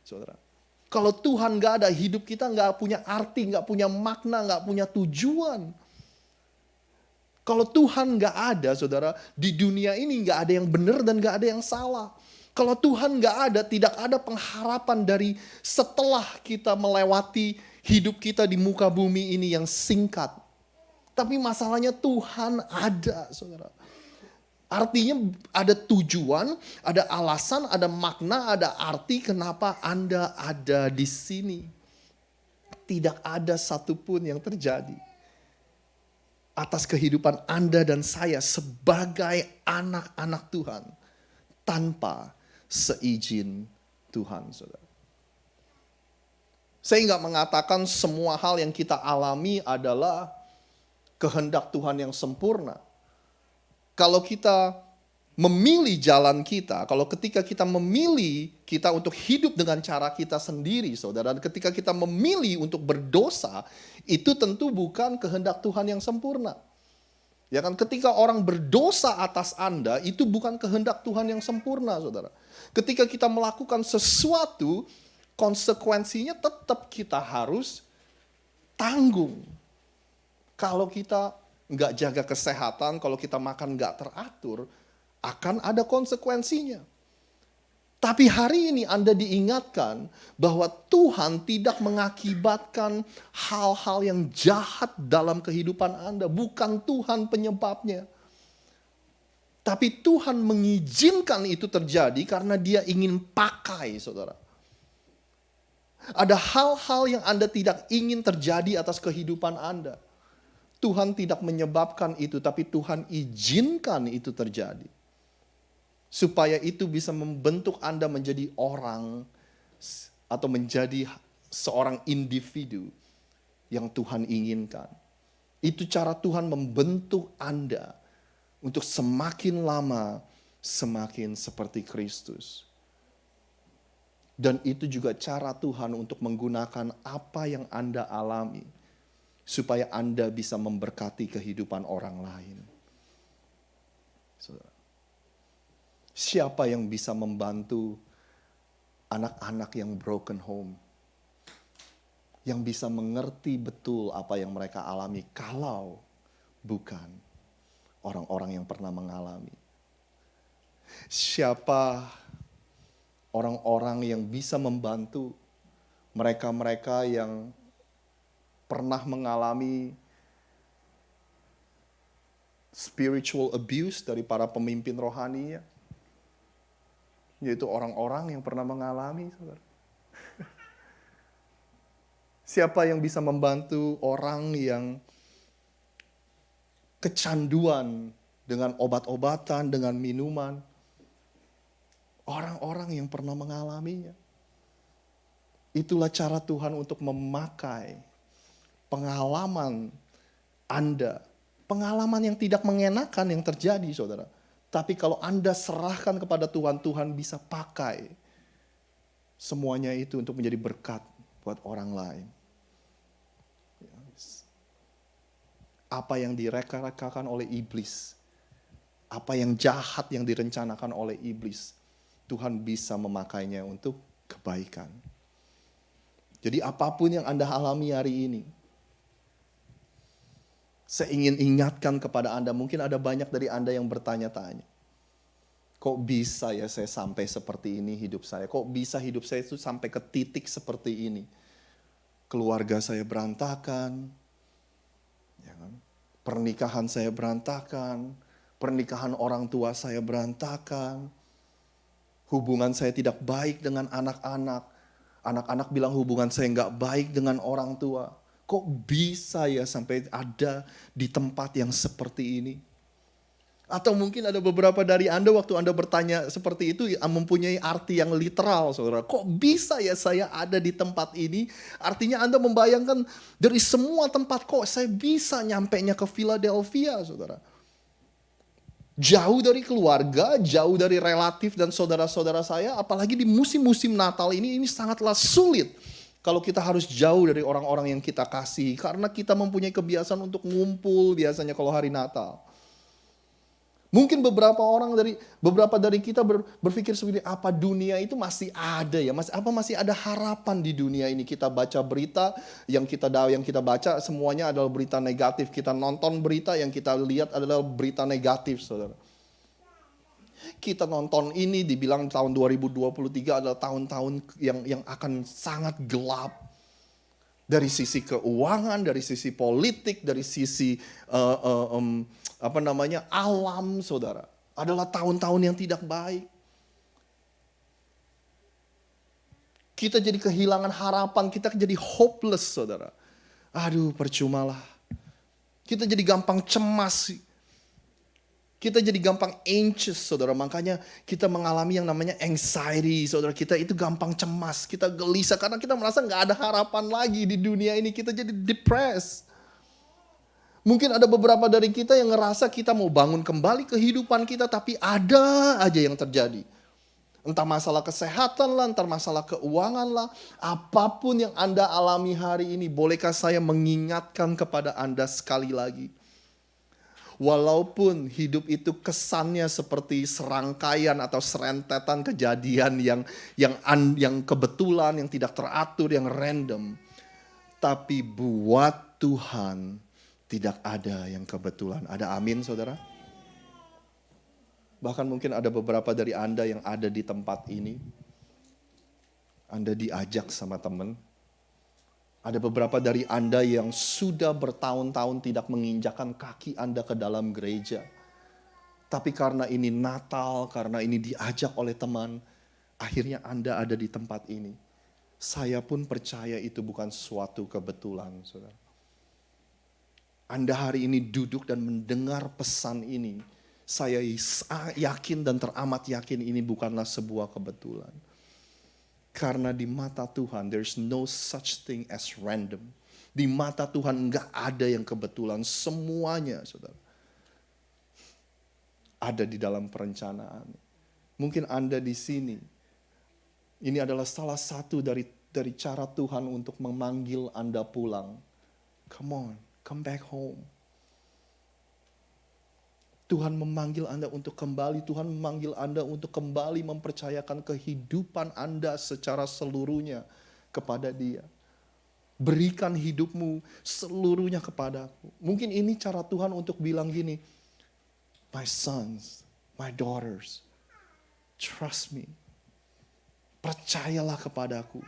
saudara. Kalau Tuhan nggak ada, hidup kita nggak punya arti, nggak punya makna, nggak punya tujuan. Kalau Tuhan nggak ada, saudara, di dunia ini nggak ada yang benar dan nggak ada yang salah. Kalau Tuhan nggak ada, tidak ada pengharapan dari setelah kita melewati hidup kita di muka bumi ini yang singkat. Tapi masalahnya Tuhan ada, saudara. Artinya ada tujuan, ada alasan, ada makna, ada arti kenapa Anda ada di sini. Tidak ada satupun yang terjadi atas kehidupan Anda dan saya sebagai anak-anak Tuhan tanpa seizin Tuhan, saudara. Saya nggak mengatakan semua hal yang kita alami adalah kehendak Tuhan yang sempurna. Kalau kita memilih jalan kita, kalau ketika kita memilih kita untuk hidup dengan cara kita sendiri, saudara, dan ketika kita memilih untuk berdosa, itu tentu bukan kehendak Tuhan yang sempurna. Ya kan, ketika orang berdosa atas Anda, itu bukan kehendak Tuhan yang sempurna, saudara. Ketika kita melakukan sesuatu konsekuensinya tetap kita harus tanggung. Kalau kita nggak jaga kesehatan, kalau kita makan nggak teratur, akan ada konsekuensinya. Tapi hari ini Anda diingatkan bahwa Tuhan tidak mengakibatkan hal-hal yang jahat dalam kehidupan Anda. Bukan Tuhan penyebabnya. Tapi Tuhan mengizinkan itu terjadi karena Dia ingin pakai, saudara. Ada hal-hal yang Anda tidak ingin terjadi atas kehidupan Anda. Tuhan tidak menyebabkan itu, tapi Tuhan izinkan itu terjadi. Supaya itu bisa membentuk Anda menjadi orang atau menjadi seorang individu yang Tuhan inginkan. Itu cara Tuhan membentuk Anda untuk semakin lama semakin seperti Kristus. Dan itu juga cara Tuhan untuk menggunakan apa yang Anda alami supaya Anda bisa memberkati kehidupan orang lain. Saudara. Siapa yang bisa membantu anak-anak yang broken home? Yang bisa mengerti betul apa yang mereka alami kalau bukan orang-orang yang pernah mengalami. Siapa orang-orang yang bisa membantu mereka-mereka yang pernah mengalami spiritual abuse dari para pemimpin rohaninya? Yaitu orang-orang yang pernah mengalami, saudara. Siapa yang bisa membantu orang yang kecanduan dengan obat-obatan, dengan minuman? Orang-orang yang pernah mengalaminya. Itulah cara Tuhan untuk memakai pengalaman Anda. Pengalaman yang tidak mengenakan yang terjadi, saudara. Tapi kalau Anda serahkan kepada Tuhan, Tuhan bisa pakai semuanya itu untuk menjadi berkat buat orang lain. Apa yang direka-rekakan oleh iblis, apa yang jahat yang direncanakan oleh iblis, Tuhan bisa memakainya untuk kebaikan. Jadi apapun yang Anda alami hari ini, saya ingin ingatkan kepada Anda, mungkin ada banyak dari Anda yang bertanya-tanya. Kok bisa ya saya sampai seperti ini hidup saya? Kok bisa hidup saya itu sampai ke titik seperti ini? Keluarga saya berantakan, ya kan? Pernikahan saya berantakan, pernikahan orang tua saya berantakan, hubungan saya tidak baik dengan anak-anak. Anak-anak bilang hubungan saya nggak baik dengan orang tua. Kok bisa ya sampai ada di tempat yang seperti ini? Atau mungkin ada beberapa dari Anda waktu Anda bertanya seperti itu mempunyai arti yang literal, saudara. Kok bisa ya saya ada di tempat ini? Artinya Anda membayangkan dari semua tempat kok saya bisa nyampainya ke Philadelphia, saudara. Jauh dari keluarga, jauh dari relatif dan saudara-saudara saya, apalagi di musim-musim Natal ini sangatlah sulit. Kalau kita harus jauh dari orang-orang yang kita kasih. Karena kita mempunyai kebiasaan untuk ngumpul biasanya kalau hari Natal. Mungkin beberapa dari kita berpikir seperti apa dunia itu masih ada ya? Masih ada harapan di dunia ini? Kita baca berita, yang kita baca semuanya adalah berita negatif. Kita nonton berita yang kita lihat adalah berita negatif, saudara. Kita nonton ini dibilang tahun 2023 adalah tahun-tahun yang akan sangat gelap. Dari sisi keuangan, dari sisi politik, dari sisi alam, saudara. Adalah tahun-tahun yang tidak baik. Kita jadi kehilangan harapan, kita jadi hopeless, saudara. Aduh, percumalah. Kita jadi gampang cemas. Kita jadi gampang anxious, saudara. Makanya kita mengalami yang namanya anxiety, saudara. Kita itu gampang cemas, kita gelisah. Karena kita merasa gak ada harapan lagi di dunia ini. Kita jadi depressed. Mungkin ada beberapa dari kita yang ngerasa kita mau bangun kembali kehidupan kita. Tapi ada aja yang terjadi. Entah masalah kesehatan lah, entah masalah keuangan lah. Apapun yang Anda alami hari ini, bolehkah saya mengingatkan kepada Anda sekali lagi. Walaupun hidup itu kesannya seperti serangkaian atau serentetan kejadian yang kebetulan, yang tidak teratur, yang random. Tapi buat Tuhan tidak ada yang kebetulan. Ada amin saudara? Bahkan mungkin ada beberapa dari Anda yang ada di tempat ini. Anda diajak sama teman. Ada beberapa dari Anda yang sudah bertahun-tahun tidak menginjakkan kaki Anda ke dalam gereja. Tapi karena ini Natal, karena ini diajak oleh teman, akhirnya Anda ada di tempat ini. Saya pun percaya itu bukan suatu kebetulan, saudara. Anda hari ini duduk dan mendengar pesan ini. Saya yakin dan teramat yakin ini bukanlah sebuah kebetulan. Karena di mata Tuhan, there's no such thing as random. Di mata Tuhan enggak ada yang kebetulan. Semuanya, saudara, ada di dalam perencanaan. Mungkin Anda di sini, ini adalah salah satu dari cara Tuhan untuk memanggil Anda pulang. Come on, come back home. Tuhan memanggil Anda untuk kembali. Tuhan memanggil Anda untuk kembali mempercayakan kehidupan Anda secara seluruhnya kepada Dia. Berikan hidupmu seluruhnya kepadaku. Mungkin ini cara Tuhan untuk bilang gini, my sons, my daughters, trust me. Percayalah kepadaku.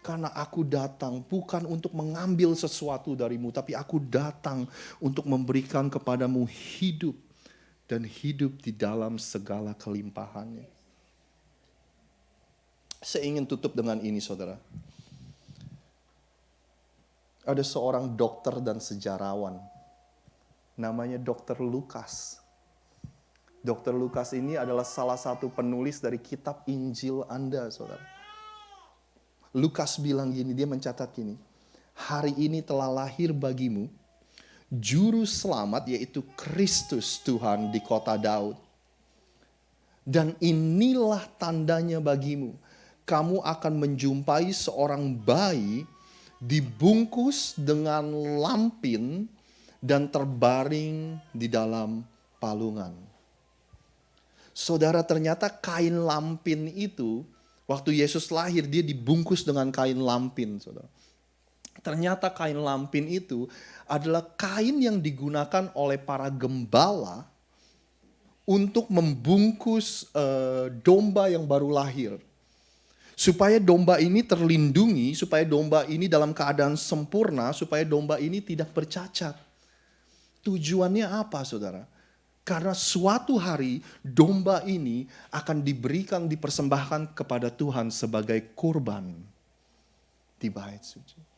Karena aku datang bukan untuk mengambil sesuatu darimu, tapi aku datang untuk memberikan kepadamu hidup. Dan hidup di dalam segala kelimpahannya. Saya ingin tutup dengan ini, saudara. Ada seorang dokter dan sejarawan. Namanya Dr. Lukas. Dr. Lukas ini adalah salah satu penulis dari kitab Injil Anda, saudara. Lukas bilang gini, dia mencatat gini. Hari ini telah lahir bagimu Juru Selamat, yaitu Kristus Tuhan di kota Daud. Dan inilah tandanya bagimu. Kamu akan menjumpai seorang bayi dibungkus dengan lampin dan terbaring di dalam palungan. Saudara, ternyata kain lampin itu, waktu Yesus lahir dia dibungkus dengan kain lampin, saudara. Ternyata kain lampin itu adalah kain yang digunakan oleh para gembala untuk membungkus domba yang baru lahir. Supaya domba ini terlindungi, supaya domba ini dalam keadaan sempurna, supaya domba ini tidak bercacat. Tujuannya apa, saudara? Karena suatu hari domba ini akan dipersembahkan kepada Tuhan sebagai kurban di bait suci.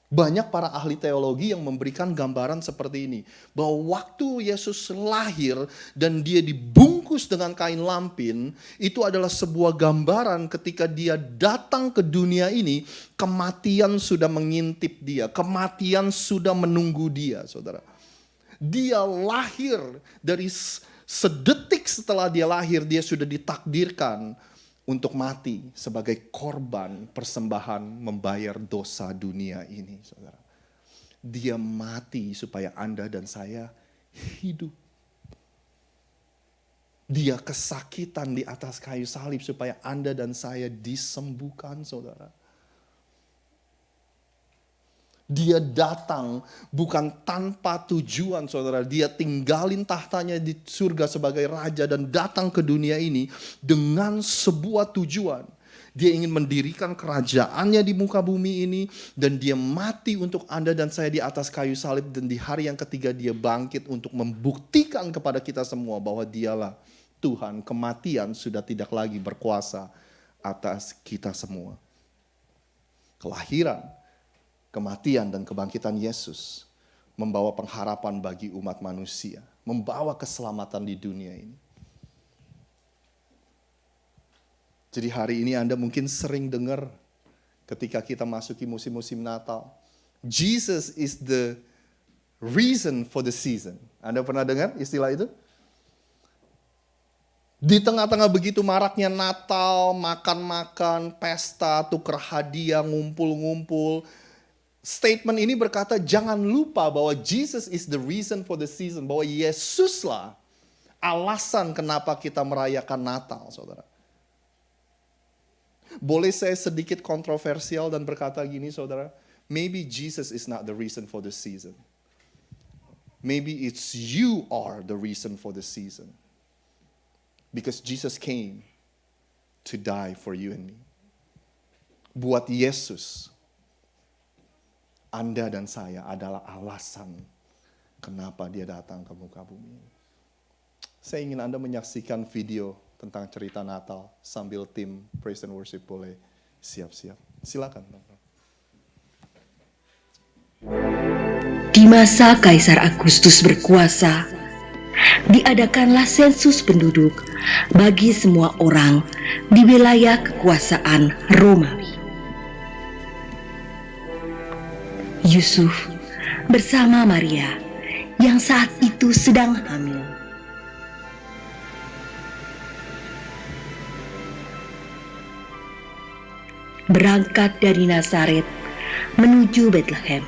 Banyak para ahli teologi yang memberikan gambaran seperti ini. Bahwa waktu Yesus lahir dan dia dibungkus dengan kain lampin, itu adalah sebuah gambaran ketika dia datang ke dunia ini, kematian sudah mengintip dia. Kematian sudah menunggu dia, saudara. Dia lahir dari sedetik setelah dia lahir, dia sudah ditakdirkan untuk mati sebagai korban persembahan membayar dosa dunia ini, saudara. Dia mati supaya Anda dan saya hidup. Dia kesakitan di atas kayu salib supaya Anda dan saya disembuhkan, saudara. Dia datang bukan tanpa tujuan, saudara. Dia tinggalin tahtanya di surga sebagai raja dan datang ke dunia ini dengan sebuah tujuan. Dia ingin mendirikan kerajaannya di muka bumi ini dan dia mati untuk Anda dan saya di atas kayu salib, dan di hari yang ketiga dia bangkit untuk membuktikan kepada kita semua bahwa dialah Tuhan. Kematian sudah tidak lagi berkuasa atas kita semua. Kelahiran, kematian dan kebangkitan Yesus membawa pengharapan bagi umat manusia, membawa keselamatan di dunia ini. Jadi hari ini Anda mungkin sering dengar ketika kita masuki musim-musim Natal, Jesus is the reason for the season. Anda pernah dengar istilah itu? Di tengah-tengah begitu maraknya Natal, makan-makan, pesta, tukar hadiah, ngumpul-ngumpul, Statement ini berkata jangan lupa bahwa Jesus is the reason for the season. Bahwa Yesuslah alasan kenapa kita merayakan Natal, saudara. Boleh saya sedikit kontroversial dan berkata gini, saudara. Maybe Jesus is not the reason for the season. Maybe it's you are the reason for the season. Because Jesus came to die for you and me. Buat Yesus, Anda dan saya adalah alasan kenapa dia datang ke muka bumi. Saya ingin Anda menyaksikan video tentang cerita Natal sambil tim Praise and Worship boleh siap-siap. Silakan. Di masa Kaisar Agustus berkuasa, diadakanlah sensus penduduk bagi semua orang di wilayah kekuasaan Romawi. Yusuf bersama Maria yang saat itu sedang hamil berangkat dari Nazaret menuju Bethlehem.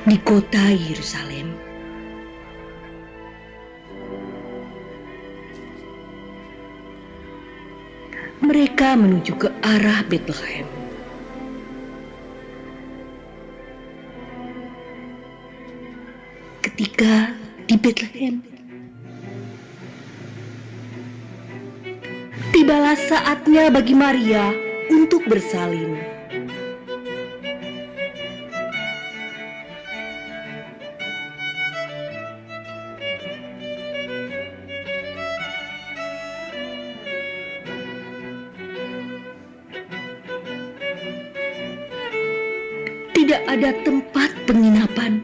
Di kota Yerusalem, mereka menuju ke arah Bethlehem. Ketika di Bethlehem, tibalah saatnya bagi Maria untuk bersalin. Tidak ada tempat penginapan.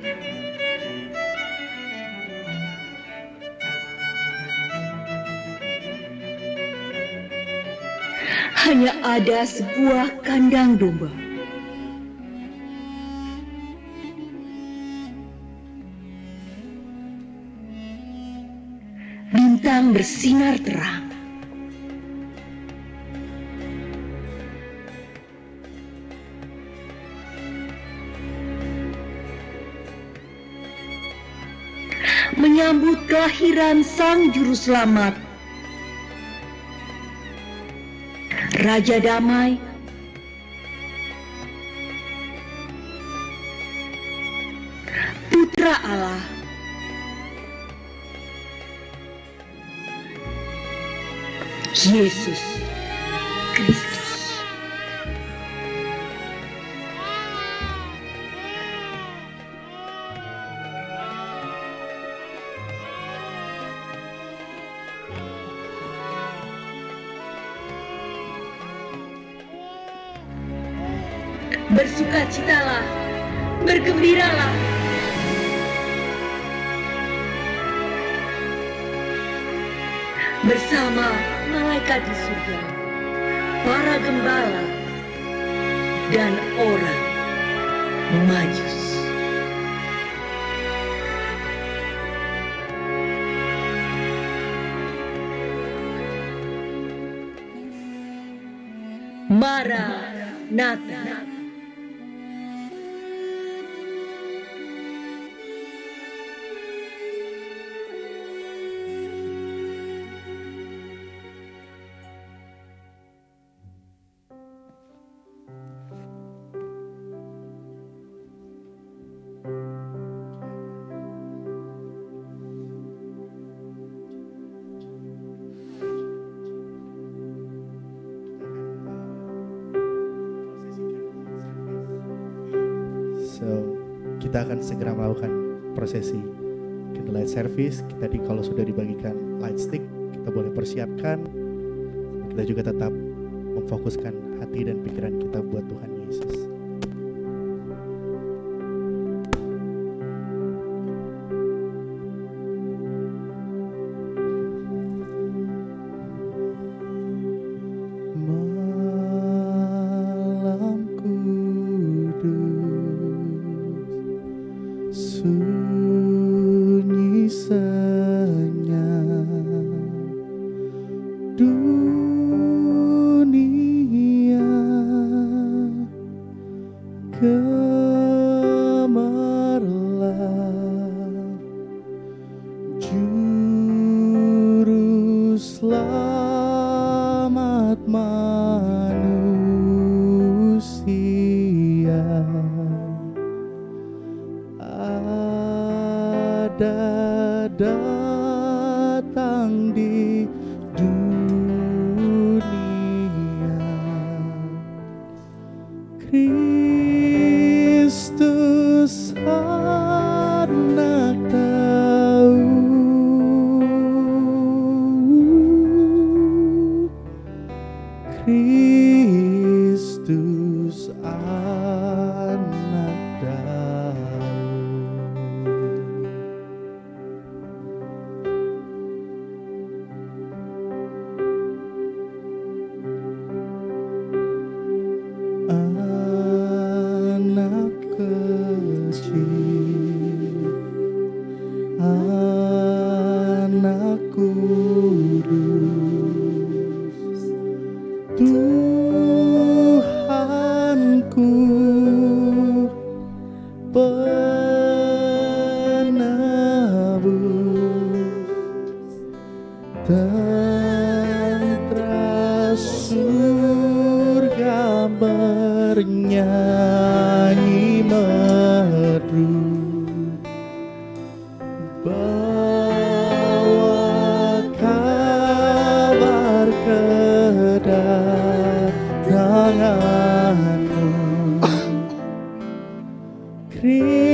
Hanya ada sebuah kandang domba. Bintang bersinar terang. Menyambut kelahiran Sang Juru Selamat, Raja Damai, Putra Allah, Yesus Kristus. Bersukacitalah, bergembiralah. Bersama malaikat di surga, para gembala, dan orang Majus. Maranatha. So, kita akan segera melakukan prosesi candlelight service. Kalau sudah dibagikan light stick, kita boleh persiapkan. Kita juga tetap memfokuskan hati dan pikiran kita buat Tuhan Yesus. Sunyi senyap dunia gemarlah juru selamat manusia ada datang di dunia. Kristus anak Daud, Kristus anak Daud. Anak kecil, anak kudus, Tuhanku penebus tentara surga bernyanyi merdu, bawa kabar kedatanganmu. Kristus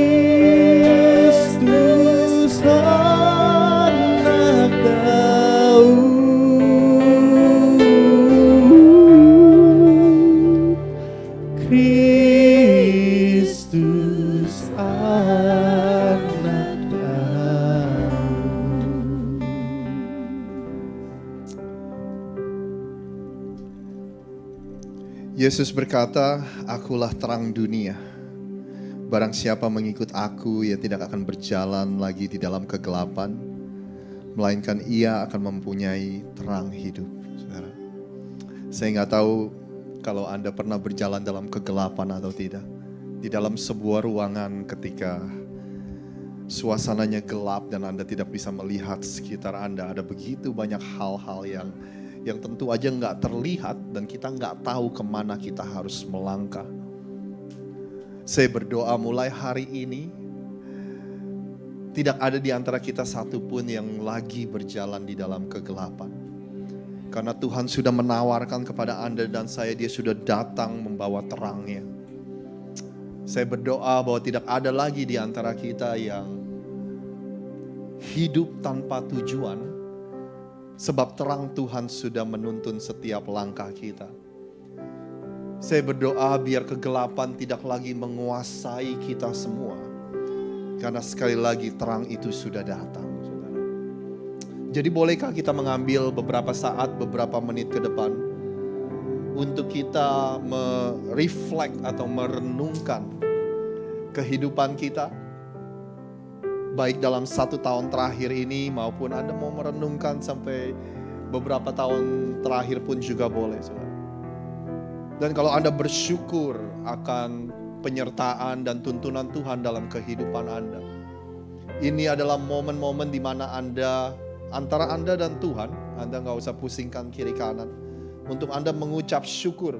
anak Daud, Kristus anak Daud. Yesus berkata, "Akulah terang dunia. Barang siapa mengikut aku, ia tidak akan berjalan lagi di dalam kegelapan, melainkan ia akan mempunyai terang hidup." Saudara, saya nggak tahu kalau Anda pernah berjalan dalam kegelapan atau tidak. Di dalam sebuah ruangan ketika suasananya gelap dan Anda tidak bisa melihat sekitar Anda, ada begitu banyak hal-hal yang tentu aja nggak terlihat dan kita nggak tahu kemana kita harus melangkah. Saya berdoa mulai hari ini tidak ada di antara kita satupun yang lagi berjalan di dalam kegelapan. Karena Tuhan sudah menawarkan kepada Anda dan saya, Dia sudah datang membawa terangnya. Saya berdoa bahwa tidak ada lagi di antara kita yang hidup tanpa tujuan, sebab terang Tuhan sudah menuntun setiap langkah kita. Saya berdoa biar kegelapan tidak lagi menguasai kita semua. Karena sekali lagi terang itu sudah datang, saudara. Jadi bolehkah kita mengambil beberapa saat, beberapa menit ke depan untuk kita mereflect atau merenungkan kehidupan kita, baik dalam 1 tahun terakhir ini maupun Anda mau merenungkan sampai beberapa tahun terakhir pun juga boleh, saudara. Dan kalau Anda bersyukur akan penyertaan dan tuntunan Tuhan dalam kehidupan Anda, ini adalah momen-momen di mana Anda, antara Anda dan Tuhan, Anda gak usah pusingkan kiri kanan, untuk Anda mengucap syukur.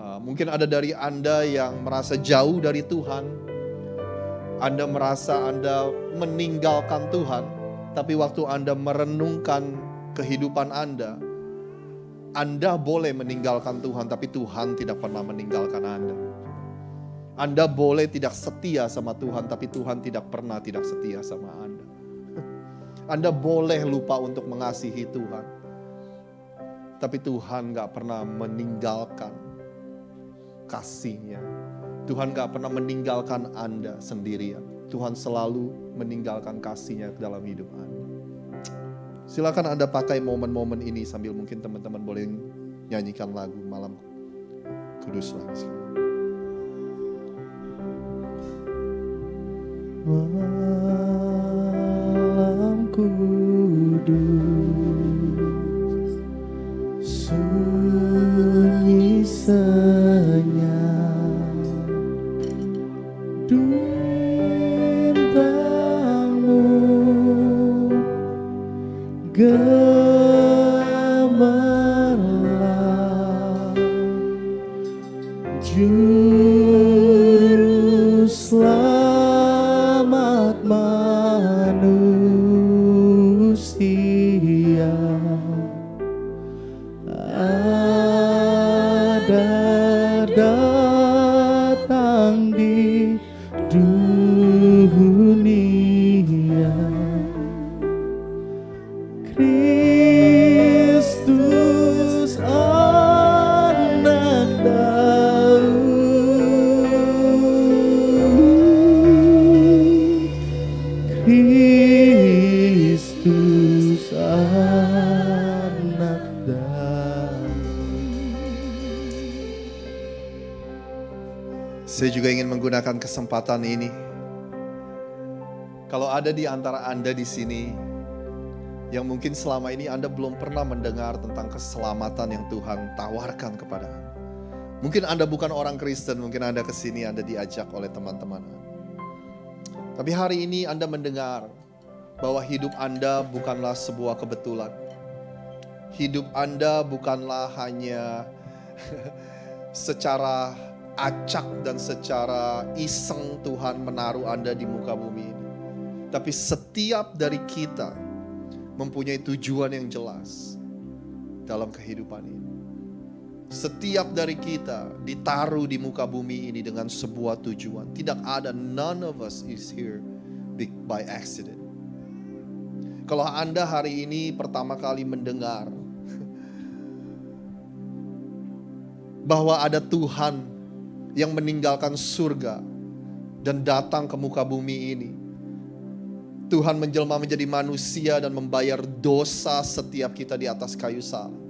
Mungkin ada dari Anda yang merasa jauh dari Tuhan, Anda merasa Anda meninggalkan Tuhan, tapi waktu Anda merenungkan kehidupan Anda boleh meninggalkan Tuhan, tapi Tuhan tidak pernah meninggalkan Anda. Anda boleh tidak setia sama Tuhan, tapi Tuhan tidak pernah tidak setia sama Anda. Anda boleh lupa untuk mengasihi Tuhan, tapi Tuhan gak pernah meninggalkan kasih-Nya. Tuhan gak pernah meninggalkan Anda sendirian. Tuhan selalu meninggalkan kasih-Nya dalam hidup Anda. Silakan Anda pakai momen-momen ini sambil mungkin teman-teman boleh nyanyikan lagu Malam Kudus lagi. Malam kudus, datang di dunia. Kristus anak Daud, Kristus anak Daud. Saya juga ingin menggunakan kesempatan ini. Kalau ada di antara Anda di sini yang mungkin selama ini Anda belum pernah mendengar tentang keselamatan yang Tuhan tawarkan kepada Anda. Mungkin Anda bukan orang Kristen, mungkin Anda ke sini Anda diajak oleh teman-teman Anda. Tapi hari ini Anda mendengar bahwa hidup Anda bukanlah sebuah kebetulan. Hidup Anda bukanlah hanya secara acak dan secara iseng Tuhan menaruh Anda di muka bumi ini. Tapi setiap dari kita mempunyai tujuan yang jelas dalam kehidupan ini. Setiap dari kita ditaruh di muka bumi ini dengan sebuah tujuan. Tidak ada, none of us is here by accident. Kalau Anda hari ini pertama kali mendengar bahwa ada Tuhan yang meninggalkan surga dan datang ke muka bumi ini. Tuhan menjelma menjadi manusia dan membayar dosa setiap kita di atas kayu salib.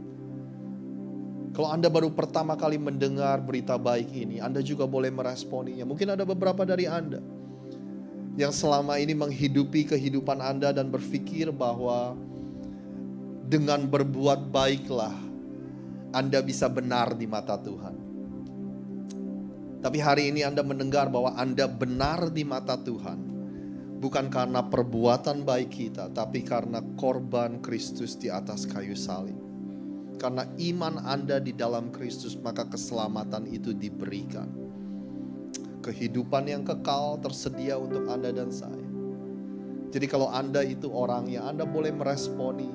Kalau Anda baru pertama kali mendengar berita baik ini, Anda juga boleh meresponinya. Mungkin ada beberapa dari Anda yang selama ini menghidupi kehidupan Anda dan berpikir bahwa dengan berbuat baiklah Anda bisa benar di mata Tuhan. Tapi hari ini Anda mendengar bahwa Anda benar di mata Tuhan. Bukan karena perbuatan baik kita, tapi karena korban Kristus di atas kayu salib. Karena iman Anda di dalam Kristus, maka keselamatan itu diberikan. Kehidupan yang kekal tersedia untuk Anda dan saya. Jadi kalau Anda itu orangnya, Anda boleh meresponi.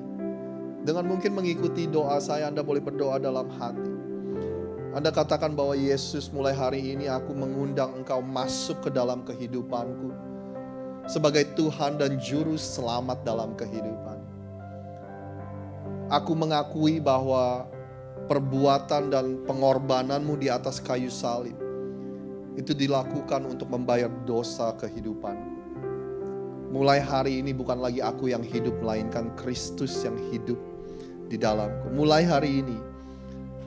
Dengan mungkin mengikuti doa saya, Anda boleh berdoa dalam hati. Anda katakan bahwa Yesus, mulai hari ini aku mengundang Engkau masuk ke dalam kehidupanku sebagai Tuhan dan Juru Selamat dalam kehidupan. Aku mengakui bahwa perbuatan dan pengorbananmu di atas kayu salib itu dilakukan untuk membayar dosa kehidupanku. Mulai hari ini bukan lagi aku yang hidup, melainkan Kristus yang hidup di dalamku. Mulai hari ini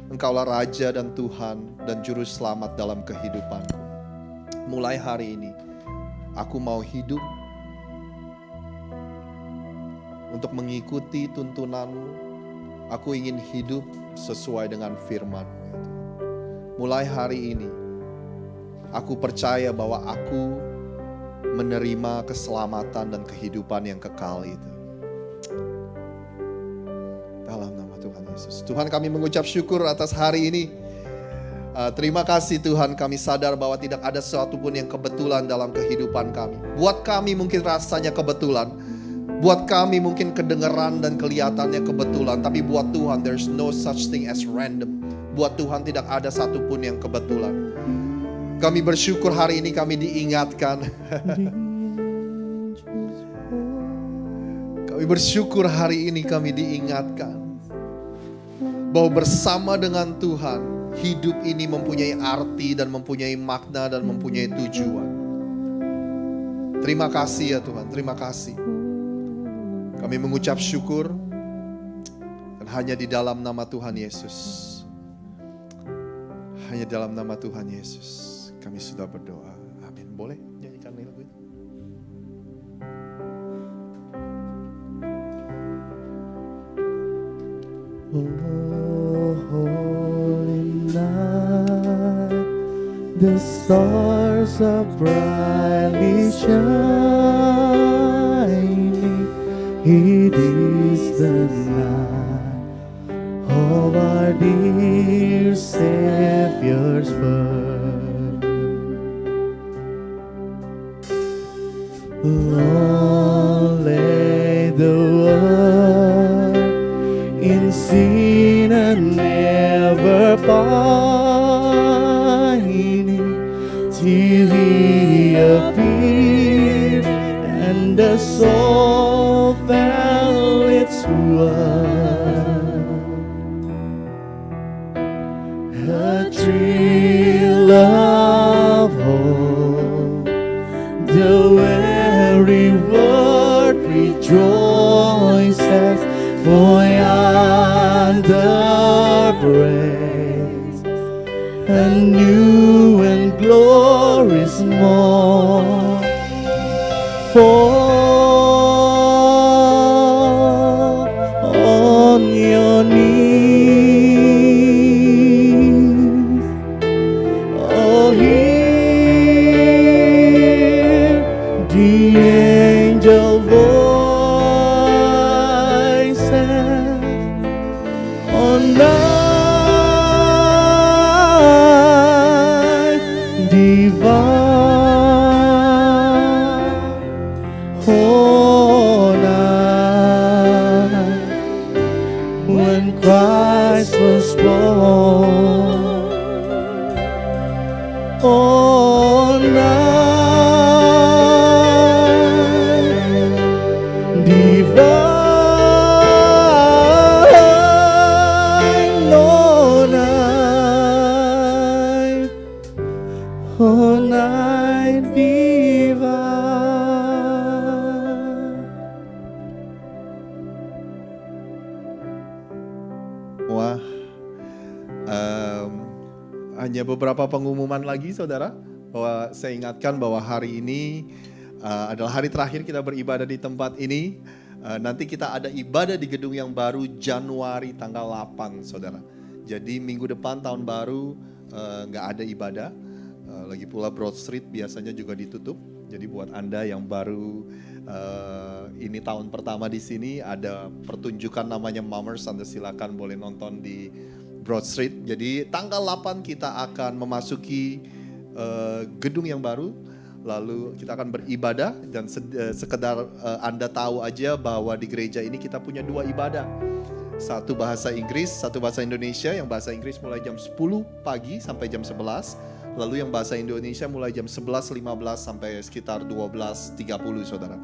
Engkaulah Raja dan Tuhan dan Juru Selamat dalam kehidupanku. Mulai hari ini, aku mau hidup untuk mengikuti tuntunan-Mu. Aku ingin hidup sesuai dengan firman-Mu. Mulai hari ini, aku percaya bahwa aku menerima keselamatan dan kehidupan yang kekal itu. Dalam nama Tuhan Yesus. Tuhan, kami mengucap syukur atas hari ini. Terima kasih Tuhan, kami sadar bahwa tidak ada sesuatu pun yang kebetulan dalam kehidupan kami. Buat kami mungkin rasanya kebetulan. Buat kami mungkin kedengaran dan kelihatannya kebetulan. Tapi buat Tuhan, there's no such thing as random. Buat Tuhan tidak ada satupun yang kebetulan. Kami bersyukur hari ini kami diingatkan. Kami bersyukur hari ini kami diingatkan bahwa bersama dengan Tuhan, hidup ini mempunyai arti dan mempunyai makna dan mempunyai tujuan. Terima kasih ya Tuhan, terima kasih. Kami mengucap syukur dan hanya di dalam nama Tuhan Yesus. Hanya dalam nama Tuhan Yesus kami sudah berdoa. Amin. Boleh nyanyikan lagu itu? Oh, holy night, the stars are brightly shining. It is the night of our dear Savior's birth. Long lay the world in unseen and never finding, till He appeared and the soul fell its run. A thrill of hope, the very word rejoices, for yonder breaks a new and glorious morn. Fall on your knees, oh, hear the angel voices on night divine, oh, night when Christ was born, oh, night divine, oh, night divine. Wah, hanya beberapa pengumuman lagi saudara, bahwa saya ingatkan bahwa hari ini adalah hari terakhir kita beribadah di tempat ini. Nanti kita ada ibadah di gedung yang baru Januari tanggal 8 saudara. Jadi minggu depan tahun baru nggak ada ibadah. Lagi pula Broad Street biasanya juga ditutup. Jadi buat Anda yang baru ini tahun pertama di sini, ada pertunjukan namanya Mummers, Anda silakan boleh nonton di Broad Street. Jadi tanggal 8 kita akan memasuki gedung yang baru, lalu kita akan beribadah. Dan sekedar Anda tahu aja bahwa di gereja ini kita punya 2 ibadah. Satu bahasa Inggris, satu bahasa Indonesia. Yang bahasa Inggris mulai jam 10 pagi sampai jam 11. Lalu yang bahasa Indonesia mulai jam 11.15 sampai sekitar 12.30 saudara.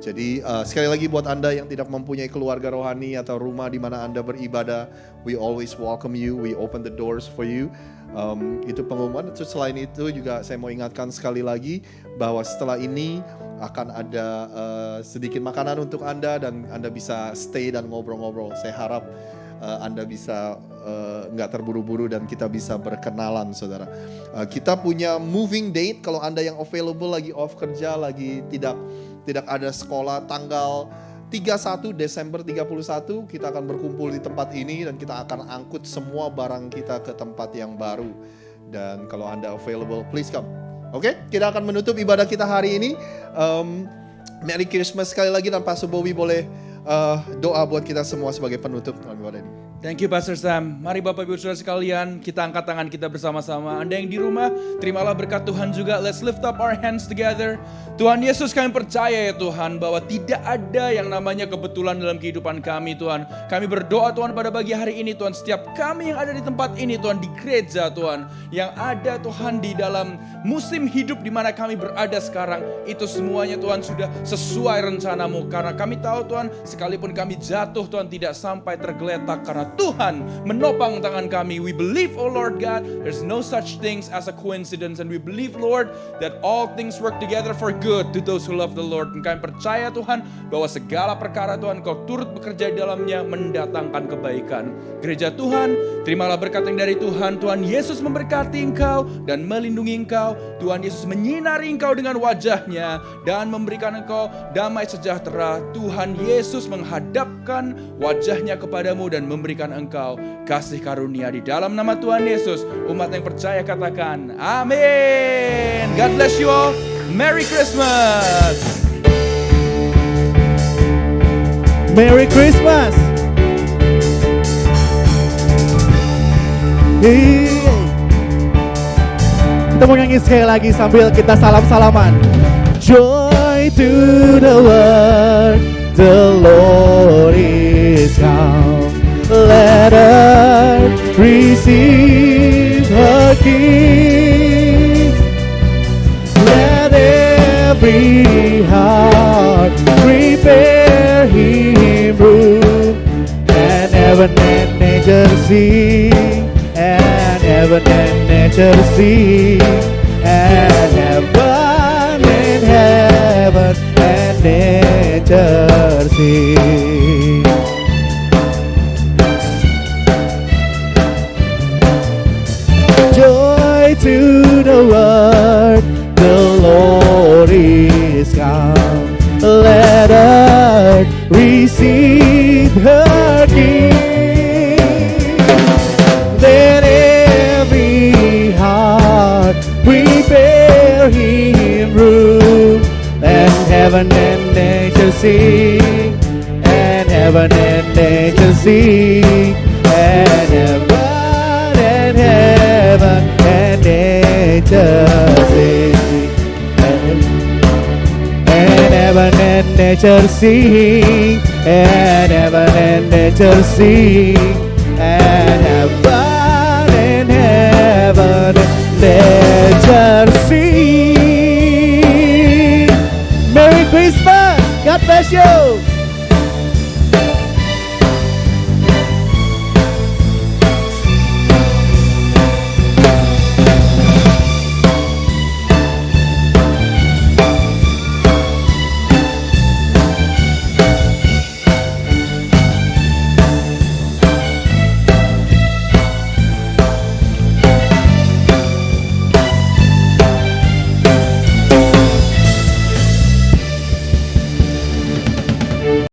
Jadi sekali lagi buat Anda yang tidak mempunyai keluarga rohani atau rumah di mana Anda beribadah, we always welcome you, we open the doors for you. Itu pengumuman. Terus selain itu juga saya mau ingatkan sekali lagi bahwa setelah ini akan ada sedikit makanan untuk Anda dan Anda bisa stay dan ngobrol-ngobrol. Saya harap Anda bisa nggak terburu-buru dan kita bisa berkenalan saudara. Kita punya moving date kalau Anda yang available lagi off kerja, lagi tidak ada sekolah, tanggal 31 Desember 31 kita akan berkumpul di tempat ini dan kita akan angkut semua barang kita ke tempat yang baru. Dan kalau Anda available, please come. Oke, kita akan menutup ibadah kita hari ini. Merry Christmas sekali lagi dan Pastor Bobby boleh doa buat kita semua sebagai penutup ibadah ini. Thank you Pastor Sam. Mari Bapak Ibu Saudara sekalian, kita angkat tangan kita bersama-sama. Anda yang di rumah, terimalah berkat Tuhan juga. Let's lift up our hands together. Tuhan Yesus, kami percaya ya Tuhan bahwa tidak ada yang namanya kebetulan dalam kehidupan kami Tuhan. Kami berdoa Tuhan pada pagi hari ini Tuhan, setiap kami yang ada di tempat ini Tuhan, di gereja Tuhan, yang ada Tuhan di dalam musim hidup di mana kami berada sekarang, itu semuanya Tuhan sudah sesuai rencanamu. Karena kami tahu Tuhan, sekalipun kami jatuh Tuhan tidak sampai tergeletak karena Tuhan menopang tangan kami. We believe, oh Lord God, there's no such things as a coincidence. And we believe, Lord, that all things work together for good to those who love the Lord. Dan kami percaya Tuhan, bahwa segala perkara Tuhan Kau turut bekerja di dalamnya mendatangkan kebaikan. Gereja Tuhan, terimalah berkat yang dari Tuhan. Tuhan Yesus memberkati Engkau dan melindungi Engkau. Tuhan Yesus menyinari Engkau dengan wajahnya dan memberikan Engkau damai sejahtera. Tuhan Yesus menghadapkan wajahnya kepadamu dan memberikan Engkau kasih karunia. Di dalam nama Tuhan Yesus, umat yang percaya katakan amin. God bless you all. Merry Christmas. Merry Christmas. Kita mau nyanyi sekali lagi sambil kita salam-salaman. Joy to the world, the Lord is come. receive her King. Let every heart prepare Him room, and heaven and nature sing, and heaven and nature sing, and heaven and nature sing. Joy to the world, the Lord is come. Let earth receive her King. Let every heart prepare Him room, and heaven and nature sing, and heaven and nature sing, and heaven and nature sing, and heaven and nature sing, and heaven and nature sing,